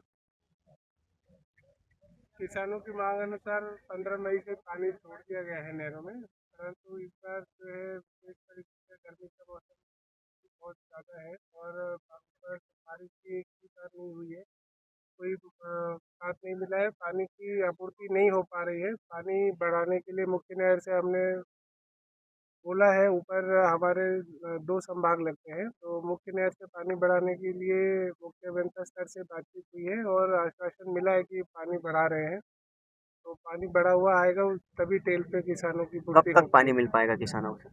किसानों की मांग अनुसार 15 मई से पानी छोड़ दिया गया है नहरों में, परंतु इस बार जो है इस तरीके से गर्मी का मौसम बहुत ज़्यादा है और बारिश की नहीं हुई है, कोई साथ नहीं मिला है, पानी की आपूर्ति नहीं हो पा रही है। पानी बढ़ाने के लिए मुख्य नहर से हमने बोला है, ऊपर हमारे 2 संभाग लगते हैं, तो मुख्य नहर से पानी बढ़ाने के लिए मुख्य अभियंता स्तर से बातचीत हुई है और आश्वासन मिला है कि पानी बढ़ा रहे हैं। तो पानी बढ़ा हुआ आएगा तभी टेल पे किसानों की कब पूर्ति तक पानी मिल पाएगा किसानों को?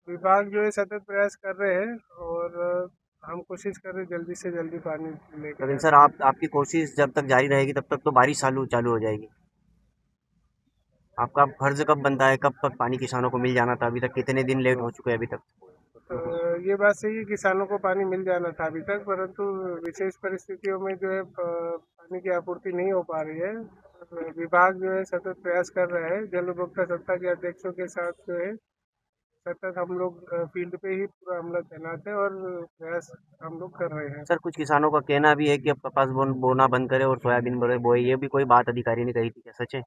विभाग जो है सतत प्रयास कर रहे हैं और हम कोशिश कर रहे हैं जल्दी से जल्दी पानी लेकर। लेकिन सर आपकी कोशिश जब तक जारी रहेगी तब तक तो बारिश चालू हो जाएगी। आपका फर्ज कब बनता है, कब तक पानी किसानों को मिल जाना था? अभी तक कितने दिन लेट हो चुके हैं अभी तक? ये बात सही है, किसानों को पानी मिल जाना था अभी तक, परंतु विशेष परिस्थितियों में जो है पानी की आपूर्ति नहीं हो पा रही है। विभाग जो है सतत प्रयास कर रहा है, जल उपभोक्ता सत्ता के अध्यक्षों के साथ जो है सतत हम लोग फील्ड पे ही पूरा हमला तैनात है और प्रयास हम लोग कर रहे हैं। सर कुछ किसानों का कहना भी है कि अब कपास बोना बंद करे और सोयाबीन बोए, ये भी कोई बात अधिकारी ने कही थी, क्या सच है?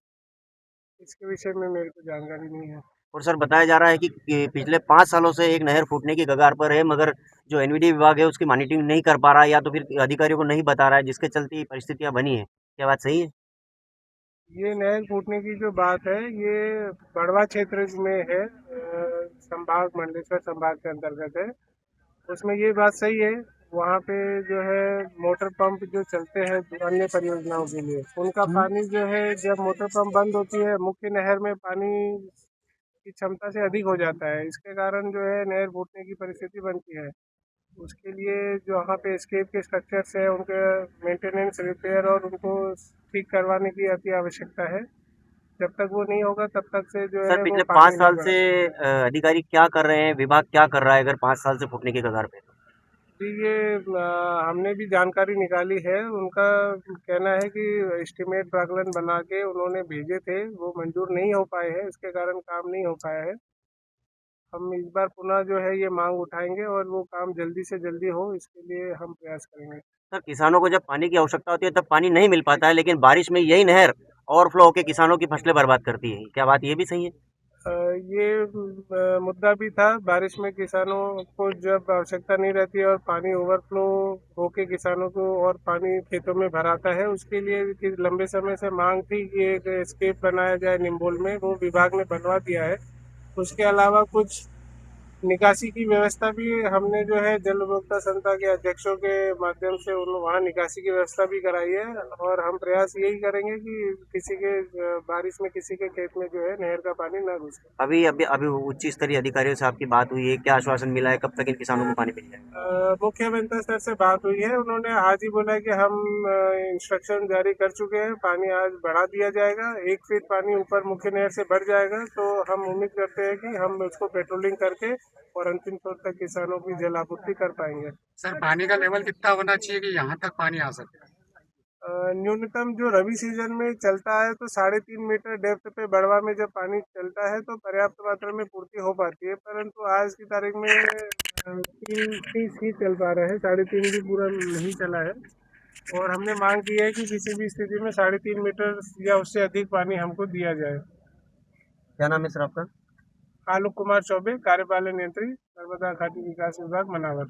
इसके विषय में मेरे को जानकारी नहीं है। और सर बताया जा रहा है कि पिछले 5 सालों से एक नहर फूटने की कगार पर है, मगर जो एनवीडी विभाग है उसकी मॉनिटरिंग नहीं कर पा रहा है, या तो फिर अधिकारियों को नहीं बता रहा है, जिसके चलते ये परिस्थितियां बनी है। क्या बात सही है? ये नहर फूटने की जो बात है ये बड़वा क्षेत्र में है, संभाग मंडलेश्वर संभाग के अंतर्गत है। उसमें ये बात सही है, वहाँ पे जो है मोटर पंप जो चलते हैं अन्य परियोजनाओं के लिए, उनका पानी जो है जब मोटर पंप बंद होती है मुख्य नहर में पानी की क्षमता से अधिक हो जाता है, इसके कारण जो है नहर फूटने की परिस्थिति बनती है। उसके लिए जो वहाँ पे एस्केप के स्ट्रक्चर्स है उनके मेंटेनेंस, रिपेयर और उनको ठीक करवाने की अति आवश्यकता है। जब तक वो नहीं होगा तब तक से जो सर है पिछले वो 5 पानी साल नहीं से अधिकारी क्या कर रहे हैं, विभाग क्या कर रहा है अगर 5 साल से फूटने की कगार पे? जी ये हमने भी जानकारी निकाली है, उनका कहना है कि एस्टीमेट प्राकलन बना के उन्होंने भेजे थे, वो मंजूर नहीं हो पाए हैं, इसके कारण काम नहीं हो पाया है। हम इस बार पुनः जो है ये मांग उठाएंगे और वो काम जल्दी से जल्दी हो इसके लिए हम प्रयास करेंगे। सर किसानों को जब पानी की आवश्यकता होती है तब पानी नहीं मिल पाता है, लेकिन बारिश में यही नहर ओवरफ्लो होकर किसानों की फसलें बर्बाद करती है। क्या बात ये भी सही है? ये मुद्दा भी था, बारिश में किसानों को जब आवश्यकता नहीं रहती है और पानी ओवरफ्लो होके किसानों को और पानी खेतों में भराता है, उसके लिए लंबे समय से मांग थी कि एक एस्केप बनाया जाए निम्बोल में, वो विभाग ने बनवा दिया है। उसके अलावा कुछ निकासी की व्यवस्था भी हमने जो है जल उपभोक्ता संस्था के अध्यक्षों के माध्यम से वहाँ निकासी की व्यवस्था भी कराई है और हम प्रयास यही करेंगे कि किसी के बारिश में किसी के खेत में जो है नहर का पानी ना घुसे। अभी उच्च स्तरीय अधिकारियों से आपकी बात हुई है, क्या आश्वासन मिला है, कब तक इन किसानों को पानी मिल जाएगा? मुख्य अभियंता स्तर से बात हुई है, उन्होंने आज ही बोला कि हम इंस्ट्रक्शन जारी कर चुके हैं, पानी आज बढ़ा दिया जाएगा, 1 फीट पानी ऊपर मुख्य नहर से बढ़ जाएगा, तो हम उम्मीद करते हैं कि हम उसको पेट्रोलिंग करके और अंतिम तौर तक किसानों की जल आपूर्ति कर पाएंगे। सर पानी का लेवल कितना होना चाहिए कि यहाँ तक पानी आ सके? न्यूनतम जो रबी सीजन में चलता है तो 3.5 मीटर डेप्थ पे बड़वा में जब पानी चलता है तो पर्याप्त मात्रा में पूर्ति हो पाती है, परंतु आज की तारीख में 3 ही चल पा रहा है, 3.5 भी पूरा नहीं चला है और हमने मांग की है कि किसी भी स्थिति में 3.5 मीटर या उससे अधिक पानी हमको दिया जाए। क्या नाम है सर आपका? आलोक कुमार चौबे, कार्यपालन यंत्री, नर्मदा घाटी विकास विभाग, मनावर।